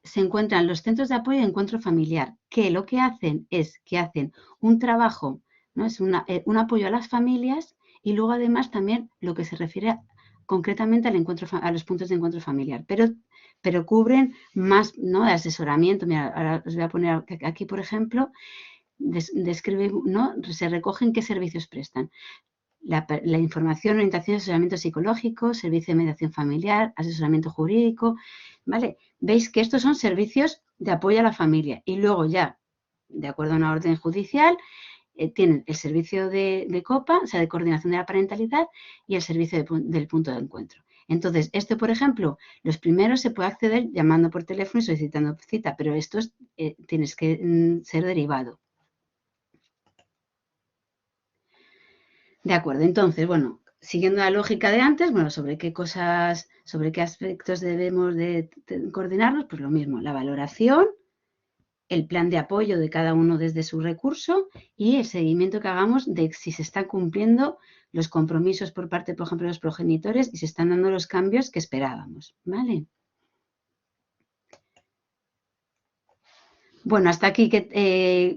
se encuentran los centros de apoyo y encuentro familiar, que lo que hacen es que hacen un trabajo, ¿no? Es un apoyo a las familias y luego además también lo que se refiere concretamente a los puntos de encuentro familiar, pero cubren más, ¿no? De asesoramiento. Mira, ahora os voy a poner aquí, por ejemplo, describe, ¿no? Se recogen qué servicios prestan. La información, orientación y asesoramiento psicológico, servicio de mediación familiar, asesoramiento jurídico, ¿vale? Veis que estos son servicios de apoyo a la familia y luego ya, de acuerdo a una orden judicial, tienen el servicio de COPA, o sea, de coordinación de la parentalidad y el servicio del punto de encuentro. Entonces, esto, por ejemplo, los primeros se puede acceder llamando por teléfono y solicitando cita, pero estos tienes que ser derivado. De acuerdo, entonces, bueno, siguiendo la lógica de antes, bueno, sobre qué aspectos debemos de coordinarnos, pues lo mismo, la valoración, el plan de apoyo de cada uno desde su recurso y el seguimiento que hagamos de si se están cumpliendo los compromisos por parte, por ejemplo, de los progenitores y se están dando los cambios que esperábamos, ¿vale? Bueno, hasta aquí,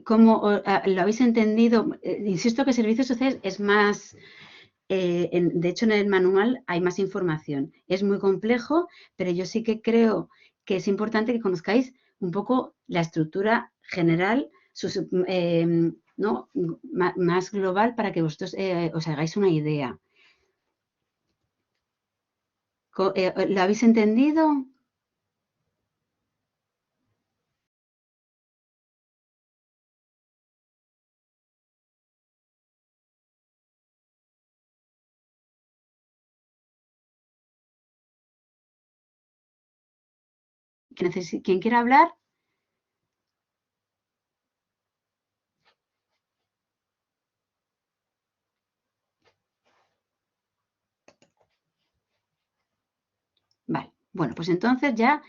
¿cómo lo habéis entendido? Insisto que servicios sociales es más... de hecho, en el manual hay más información. Es muy complejo, pero yo sí que creo que es importante que conozcáis un poco la estructura general, ¿no? Más global para que vosotros os hagáis una idea. ¿Lo habéis entendido? ¿Quién quiera hablar? Vale, bueno, pues entonces ya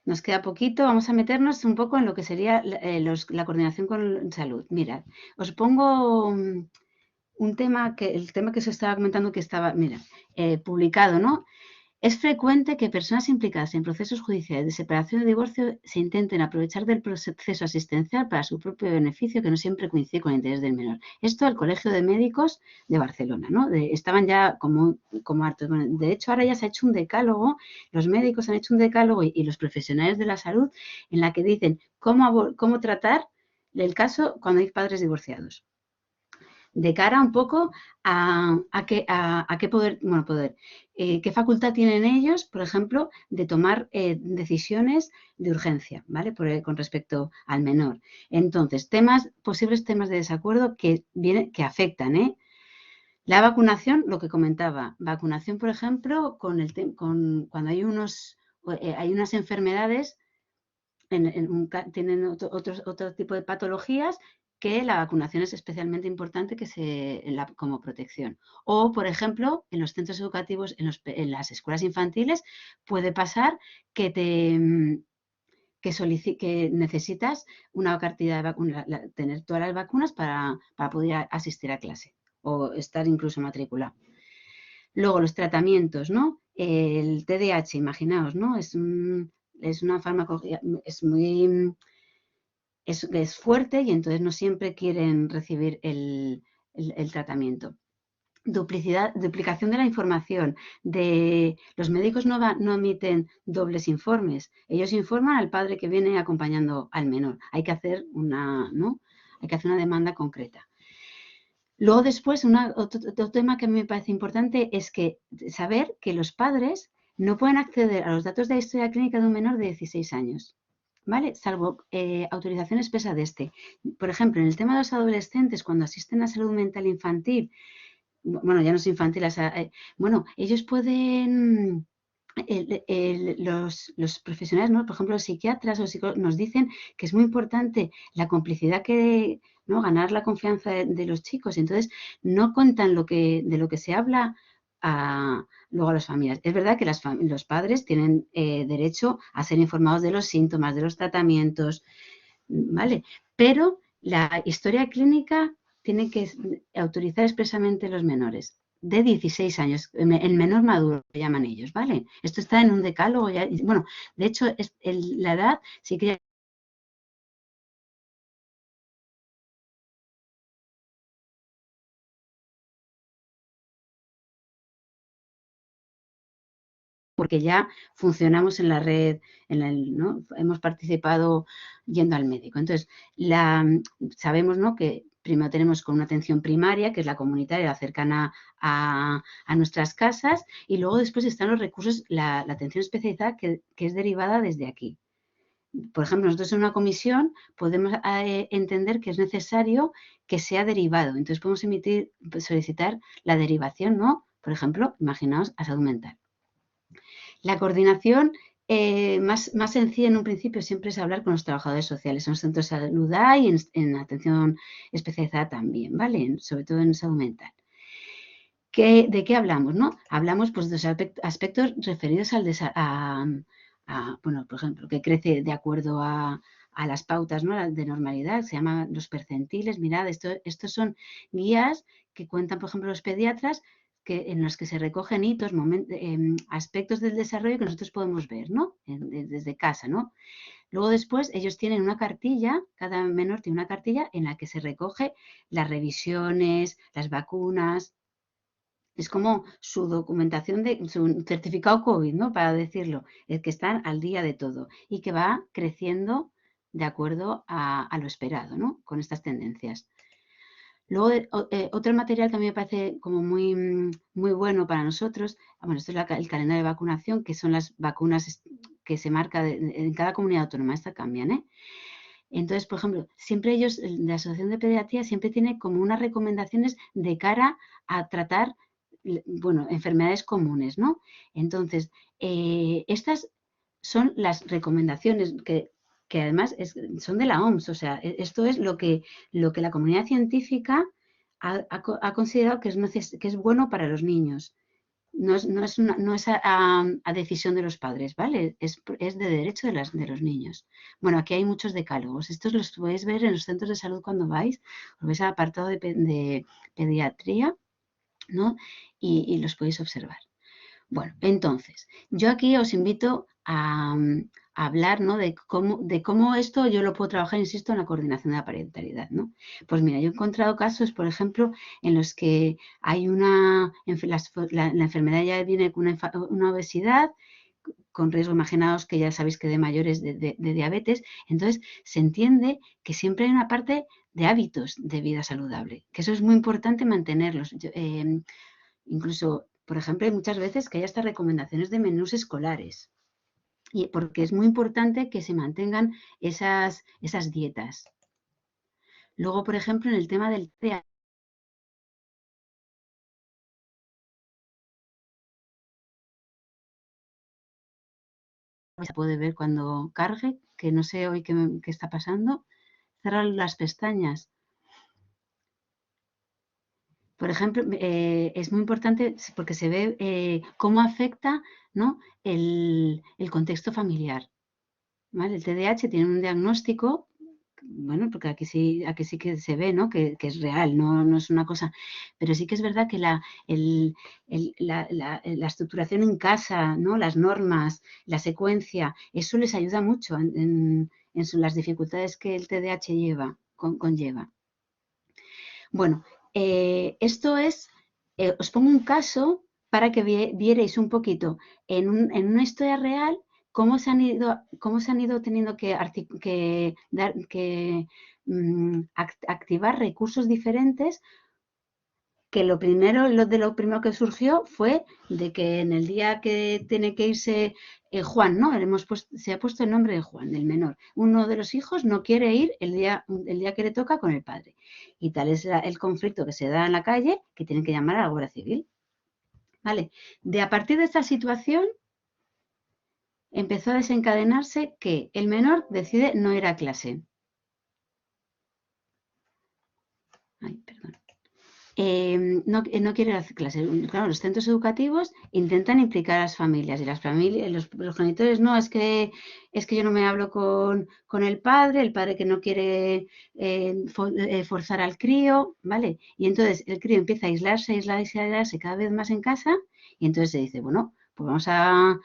nos queda poquito. Vamos a meternos un poco en lo que sería la coordinación con salud. Mirad, os pongo el tema que os estaba comentando que estaba, mira, publicado, ¿no? Es frecuente que personas implicadas en procesos judiciales de separación o divorcio se intenten aprovechar del proceso asistencial para su propio beneficio, que no siempre coincide con el interés del menor. Esto al Colegio de Médicos de Barcelona, ¿no? Estaban ya como hartos. Bueno, de hecho, ahora ya se ha hecho un decálogo, los médicos han hecho un decálogo y los profesionales de la salud en la que dicen cómo tratar el caso cuando hay padres divorciados. De cara un poco a qué poder, qué facultad tienen ellos, por ejemplo, de tomar decisiones de urgencia, ¿vale? Con respecto al menor. Entonces, posibles temas de desacuerdo que afectan, ¿eh? La vacunación, lo que comentaba, vacunación, por ejemplo, cuando hay unas enfermedades, tienen otro tipo de patologías, que la vacunación es especialmente importante como protección. O, por ejemplo, en los centros educativos, en las escuelas infantiles, puede pasar que necesitas una cantidad de vacunas, tener todas las vacunas para poder asistir a clase o estar incluso matriculado. Luego, los tratamientos, ¿no? El TDAH, imaginaos, ¿no? Es una farmacología, es fuerte y entonces no siempre quieren recibir el tratamiento. Duplicación de la información. Los médicos no emiten dobles informes. Ellos informan al padre que viene acompañando al menor. Hay que hacer una demanda concreta. Luego después, otro tema que a mí me parece importante es saber que los padres no pueden acceder a los datos de la historia clínica de un menor de 16 años. ¿Vale? Salvo autorización expresa de este. Por ejemplo, en el tema de los adolescentes, cuando asisten a salud mental infantil, bueno, ya no es infantil, ellos pueden, los profesionales, ¿no? Por ejemplo, los psiquiatras o psicólogos nos dicen que es muy importante la complicidad ¿no? Ganar la confianza de los chicos. Entonces, no cuentan de lo que se habla luego a las familias. Es verdad que los padres tienen derecho a ser informados de los síntomas, de los tratamientos, ¿vale? Pero la historia clínica tiene que autorizar expresamente los menores de 16 años, el menor maduro, que llaman ellos, ¿vale? Esto está en un decálogo. Bueno, de hecho, la edad sí que... porque ya funcionamos en la red, ¿no? Hemos participado yendo al médico. Entonces, sabemos, ¿no? Que primero tenemos con una atención primaria, que es la comunitaria, la cercana a nuestras casas, y luego después están los recursos, la atención especializada que es derivada desde aquí. Por ejemplo, nosotros en una comisión podemos entender que es necesario que sea derivado. Entonces, podemos solicitar la derivación, ¿no? Por ejemplo, imaginaos a salud mental. La coordinación más sencilla en un principio siempre es hablar con los trabajadores sociales. En los centros de salud y en atención especializada también, ¿vale? Sobre todo en salud mental. ¿De qué hablamos, no? Hablamos pues, de los aspectos referidos bueno, por ejemplo, que crece de acuerdo a las pautas, ¿no? De normalidad, se llaman los percentiles. Mirad, estos son guías que cuentan, por ejemplo, los pediatras, en los que se recogen hitos, aspectos del desarrollo que nosotros podemos ver, ¿no? Desde casa, ¿no? Luego después ellos tienen una cartilla, cada menor tiene una cartilla en la que se recoge las revisiones, las vacunas. Es como su documentación su certificado COVID, ¿no? Para decirlo, es que están al día de todo y que va creciendo de acuerdo a lo esperado, ¿no? Con estas tendencias. Luego, otro material que a mí me parece como muy, muy bueno para nosotros, bueno, esto es el calendario de vacunación, que son las vacunas que se marca en cada comunidad autónoma, estas cambian, ¿eh? Entonces, por ejemplo, siempre la Asociación de Pediatría siempre tiene como unas recomendaciones de cara a tratar, bueno, enfermedades comunes, ¿no? Entonces, estas son las recomendaciones que además son de la OMS, o sea, esto es lo que la comunidad científica ha considerado que es bueno para los niños. No es a decisión de los padres, ¿vale? Es de derecho de los niños. Bueno, aquí hay muchos decálogos. Estos los podéis ver en los centros de salud cuando vais. Os vais al apartado de pediatría, ¿no? Y los podéis observar. Bueno, entonces, yo aquí os invito a hablar, ¿no?, de cómo esto yo lo puedo trabajar, insisto, en la coordinación de la parentalidad, ¿no? Pues mira, yo he encontrado casos, por ejemplo, en los que hay la enfermedad ya viene con una obesidad, con riesgo, imaginaos que ya sabéis que de mayores de diabetes, entonces se entiende que siempre hay una parte de hábitos de vida saludable, que eso es muy importante mantenerlos. Incluso, por ejemplo, hay muchas veces que hay hasta recomendaciones de menús escolares, porque es muy importante que se mantengan esas dietas. Luego, por ejemplo, en el tema del TDAH, se puede ver cuando cargue, que no sé hoy qué está pasando. Cerrar las pestañas. Por ejemplo, es muy importante porque se ve cómo afecta, ¿no?, el contexto familiar, ¿vale? El TDAH tiene un diagnóstico, bueno, porque aquí sí que se ve, ¿no?, que es real, no es una cosa, pero sí que es verdad que la estructuración en casa, ¿no?, las normas, la secuencia, eso les ayuda mucho en las dificultades que el TDAH conlleva. Bueno, esto es, os pongo un caso para que vierais un poquito en una historia real cómo se han ido teniendo que activar recursos diferentes, que lo primero que surgió fue de que en el día que tiene que irse Juan, ¿no? Se ha puesto el nombre de Juan, del menor. Uno de los hijos no quiere ir el día que le toca con el padre. Y tal es el conflicto que se da en la calle que tienen que llamar a la Guardia Civil. ¿Vale? A partir de esta situación empezó a desencadenarse que el menor decide no ir a clase. Ay, perdón. No quiere hacer clases. Claro, los centros educativos intentan implicar a las familias y los progenitores no, es que yo no me hablo con el padre que no quiere forzar al crío, ¿vale? Y entonces el crío empieza a aislarse cada vez más en casa y entonces se dice, bueno, pues vamos a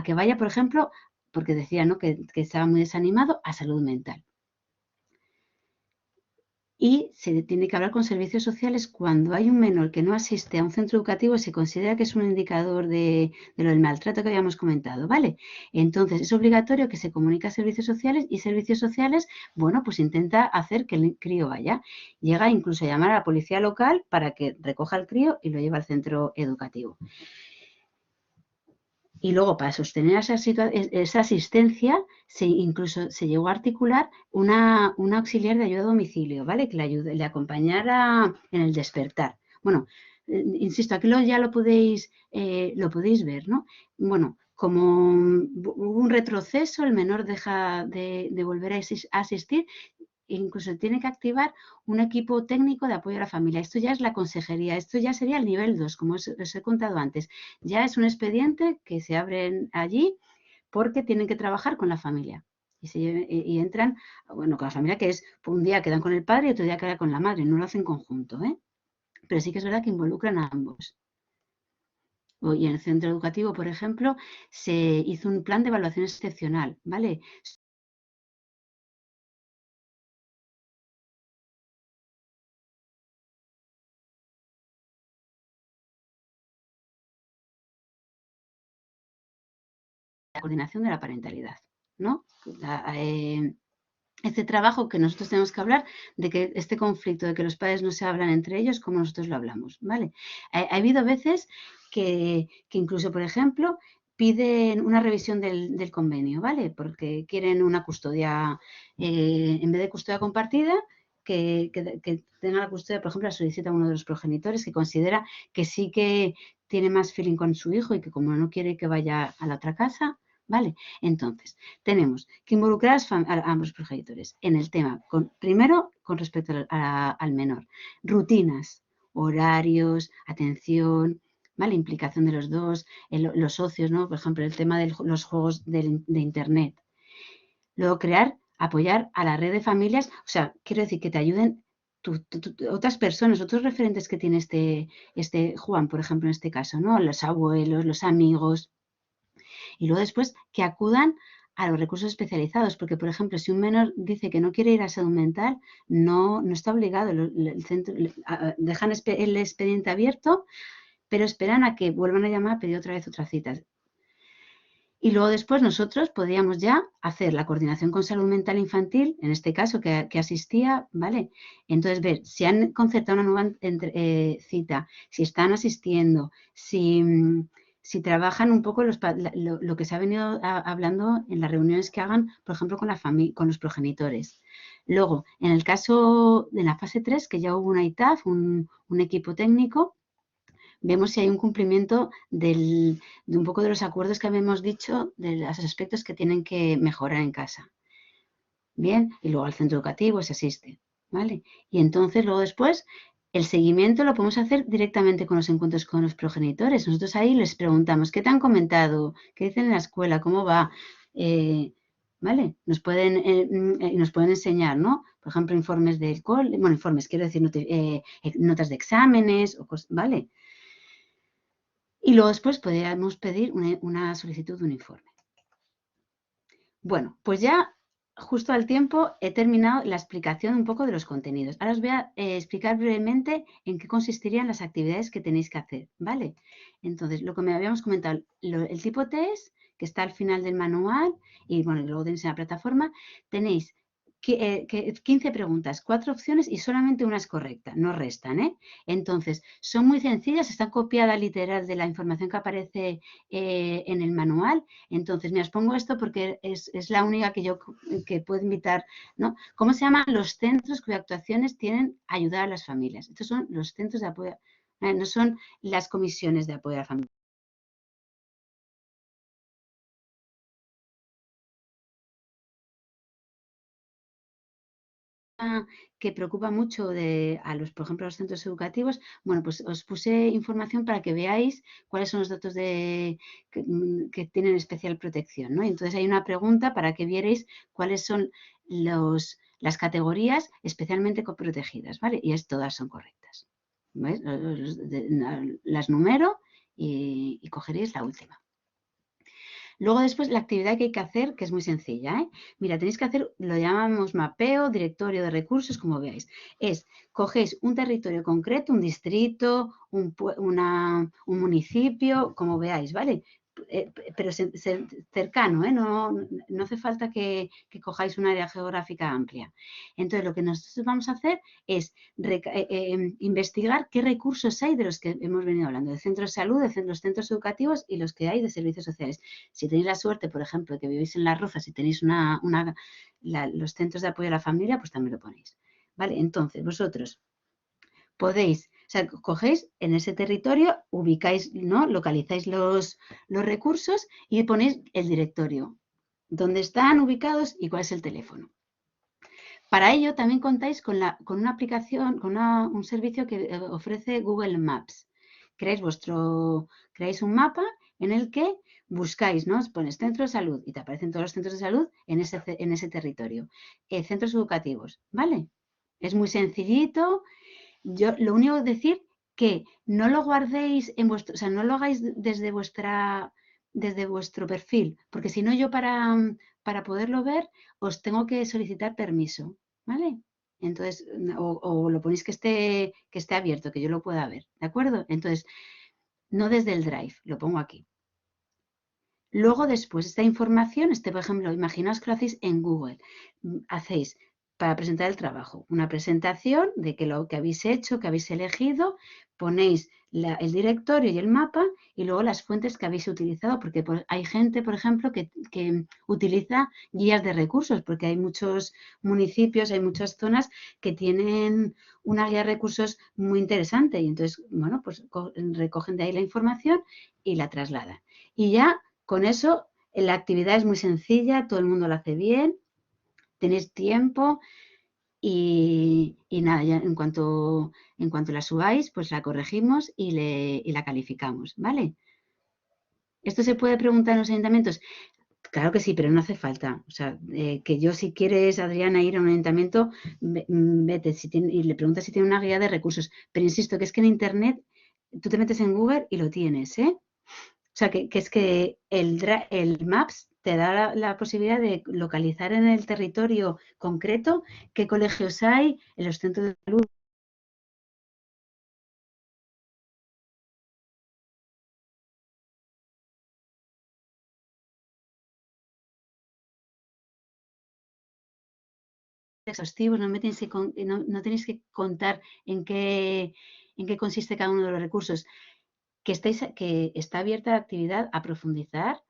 que vaya, por ejemplo, porque decía, ¿no?, que estaba muy desanimado, a salud mental. Y se tiene que hablar con servicios sociales cuando hay un menor que no asiste a un centro educativo, se considera que es un indicador de lo del maltrato que habíamos comentado, ¿vale? Entonces es obligatorio que se comunique a servicios sociales y servicios sociales, bueno, pues intenta hacer que el crío vaya. Llega incluso a llamar a la policía local para que recoja al crío y lo lleve al centro educativo. Y luego, para sostener esa asistencia, incluso se llegó a articular una auxiliar de ayuda a domicilio, ¿vale?, que le acompañara en el despertar. Bueno, insisto, aquí ya lo podéis ver, ¿no? Bueno, como hubo un retroceso, el menor deja de volver a asistir. Incluso tiene que activar un equipo técnico de apoyo a la familia. Esto ya es la consejería, esto ya sería el nivel 2, como os he contado antes. Ya es un expediente que se abre allí porque tienen que trabajar con la familia. Y entran, bueno, con la familia, que es un día quedan con el padre y otro día quedan con la madre, no lo hacen conjunto, ¿eh? Pero sí que es verdad que involucran a ambos. Y en el centro educativo, por ejemplo, se hizo un plan de evaluación excepcional, ¿vale? La coordinación de la parentalidad, ¿no? Este trabajo que nosotros tenemos que hablar de que este conflicto de que los padres no se hablan entre ellos como nosotros lo hablamos, ¿vale? Ha habido veces que incluso, por ejemplo, piden una revisión del convenio, ¿vale? Porque quieren una custodia, en vez de custodia compartida, que tenga la custodia, por ejemplo, la solicita uno de los progenitores que considera que sí que tiene más feeling con su hijo y que como no quiere que vaya a la otra casa, ¿vale? Entonces, tenemos que involucrar a ambos progenitores en el tema, primero con respecto al menor, rutinas, horarios, atención, ¿vale? Implicación de los dos, los socios, ¿no? Por ejemplo, el tema de los juegos de Internet. Luego, apoyar a la red de familias, o sea, quiero decir que te ayuden otras personas, otros referentes que tiene este Juan, por ejemplo, en este caso, ¿no? Los abuelos, los amigos. Y luego después que acudan a los recursos especializados, porque, por ejemplo, si un menor dice que no quiere ir a salud mental, no está obligado. El centro, dejan el expediente abierto, pero esperan a que vuelvan a llamar a pedir otra vez otra cita. Y luego después nosotros podríamos ya hacer la coordinación con salud mental infantil, en este caso que asistía, ¿vale? Entonces ver si han concertado una nueva cita, si están asistiendo, si trabajan un poco lo que se ha venido hablando en las reuniones que hagan, por ejemplo, con los progenitores. Luego, en el caso de la fase 3, que ya hubo una ITAF, un equipo técnico, vemos si hay un cumplimiento de un poco de los acuerdos que habíamos dicho, de los aspectos que tienen que mejorar en casa. Bien, y luego al centro educativo se asiste, ¿vale? Y entonces luego después el seguimiento lo podemos hacer directamente con los encuentros con los progenitores. Nosotros ahí les preguntamos, ¿qué te han comentado? ¿Qué dicen en la escuela? ¿Cómo va? ¿Vale? Nos pueden enseñar, ¿no? Por ejemplo, informes del cole, bueno, informes, quiero decir, notas de exámenes, o cosas, ¿vale? Y luego después podríamos pedir una solicitud de un informe. Bueno, pues ya justo al tiempo he terminado la explicación un poco de los contenidos. Ahora os voy a explicar brevemente en qué consistirían las actividades que tenéis que hacer, ¿vale? Entonces, lo que me habíamos comentado, el tipo test, que está al final del manual, y bueno, luego tenéis en la plataforma, tenéis 15 preguntas, 4 opciones y solamente una es correcta, no restan, ¿eh? Entonces, son muy sencillas, están copiadas literal de la información que aparece en el manual. Entonces, mira, os pongo esto porque es la única que puedo invitar, ¿no? ¿Cómo se llaman los centros cuyas actuaciones tienen ayudar a las familias? Estos son los centros de apoyo, no son las comisiones de apoyo a la familia. Que preocupa mucho por ejemplo, a los centros educativos, bueno, pues os puse información para que veáis cuáles son los datos que tienen especial protección, ¿no? Entonces hay una pregunta para que vierais cuáles son las categorías especialmente protegidas, ¿vale? Y todas son correctas. ¿Veis? Las numero y cogeréis la última. Luego después la actividad que hay que hacer, que es muy sencilla, ¿eh? Mira, tenéis que hacer, lo llamamos mapeo, directorio de recursos, como veáis. Cogéis un territorio concreto, un distrito, un municipio, como veáis, ¿vale? Pero cercano, ¿eh? No hace falta que cojáis un área geográfica amplia. Entonces, lo que nosotros vamos a hacer es investigar qué recursos hay de los que hemos venido hablando, de centros de salud, de los centros educativos y los que hay de servicios sociales. Si tenéis la suerte, por ejemplo, de que vivís en Las Rozas y tenéis los centros de apoyo a la familia, pues también lo ponéis. ¿Vale? Entonces, vosotros podéis, o sea, cogéis en ese territorio, ubicáis, ¿no? Localizáis los recursos y ponéis el directorio, dónde están ubicados y cuál es el teléfono. Para ello también contáis con una aplicación, con un servicio que ofrece Google Maps. Creáis un mapa en el que buscáis, ¿no? Pones centro de salud y te aparecen todos los centros de salud en ese territorio. Centros educativos, ¿vale? Es muy sencillito. Yo lo único que decir que no lo guardéis en vuestro, o sea, no lo hagáis desde vuestro perfil, porque si no yo para poderlo ver os tengo que solicitar permiso, ¿vale? Entonces, o lo ponéis que esté abierto, que yo lo pueda ver, ¿de acuerdo? Entonces, no desde el Drive, lo pongo aquí. Luego después, esta información, por ejemplo, imaginaos que lo hacéis en Google, hacéis para presentar el trabajo, una presentación de lo que habéis hecho, que habéis elegido, ponéis el directorio y el mapa y luego las fuentes que habéis utilizado, porque hay gente, por ejemplo, que utiliza guías de recursos, porque hay muchos municipios, hay muchas zonas que tienen una guía de recursos muy interesante y entonces, bueno, pues recogen de ahí la información y la trasladan. Y ya con eso la actividad es muy sencilla, todo el mundo lo hace bien. Tenéis tiempo y nada, ya en cuanto la subáis, pues la corregimos y la calificamos, ¿vale? Esto se puede preguntar en los ayuntamientos. Claro que sí, pero no hace falta. O sea, que yo si quieres, Adriana, ir a un ayuntamiento, vete y le preguntas si tiene una guía de recursos. Pero insisto que es que en Internet tú te metes en Google y lo tienes, ¿eh? O sea, que es que el Maps te da la posibilidad de localizar en el territorio concreto qué colegios hay, en los centros de salud. Exhaustivos, no tenéis que contar en qué consiste cada uno de los recursos. Que está abierta la actividad a profundizar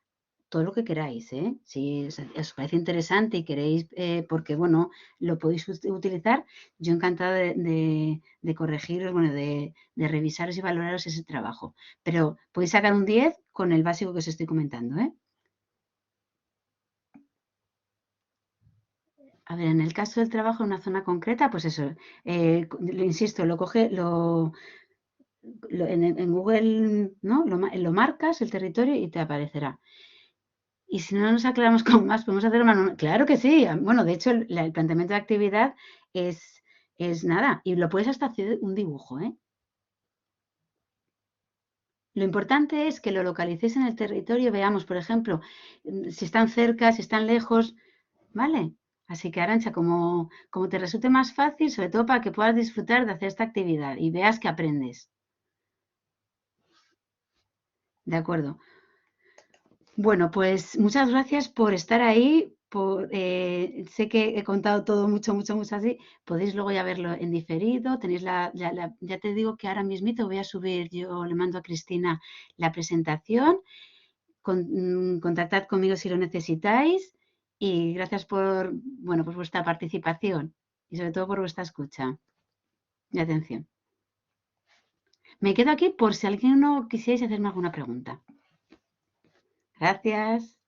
todo lo que queráis, ¿eh? Si os parece interesante y queréis, porque bueno, lo podéis utilizar, yo encantada de corregiros, bueno, de revisaros y valoraros ese trabajo. Pero podéis sacar un 10 con el básico que os estoy comentando, ¿eh? A ver, en el caso del trabajo en una zona concreta, pues eso, lo insisto, en Google, ¿no? Lo marcas, el territorio, y te aparecerá. Y si no nos aclaramos con más, podemos hacer una... Claro que sí. Bueno, de hecho, el planteamiento de actividad es nada. Y lo puedes hasta hacer un dibujo, ¿eh? Lo importante es que lo localicéis en el territorio, veamos, por ejemplo, si están cerca, si están lejos, ¿vale? Así que, Arantxa, como te resulte más fácil, sobre todo para que puedas disfrutar de hacer esta actividad y veas que aprendes. De acuerdo. Bueno, pues muchas gracias por estar ahí. Sé que he contado todo mucho así. Podéis luego ya verlo en diferido. Tenéis ya te digo que ahora mismito voy a subir, yo le mando a Cristina la presentación. Contactad conmigo si lo necesitáis. Y gracias por vuestra participación y sobre todo por vuestra escucha y atención. Me quedo aquí por si alguien no quisierais hacerme alguna pregunta. Gracias.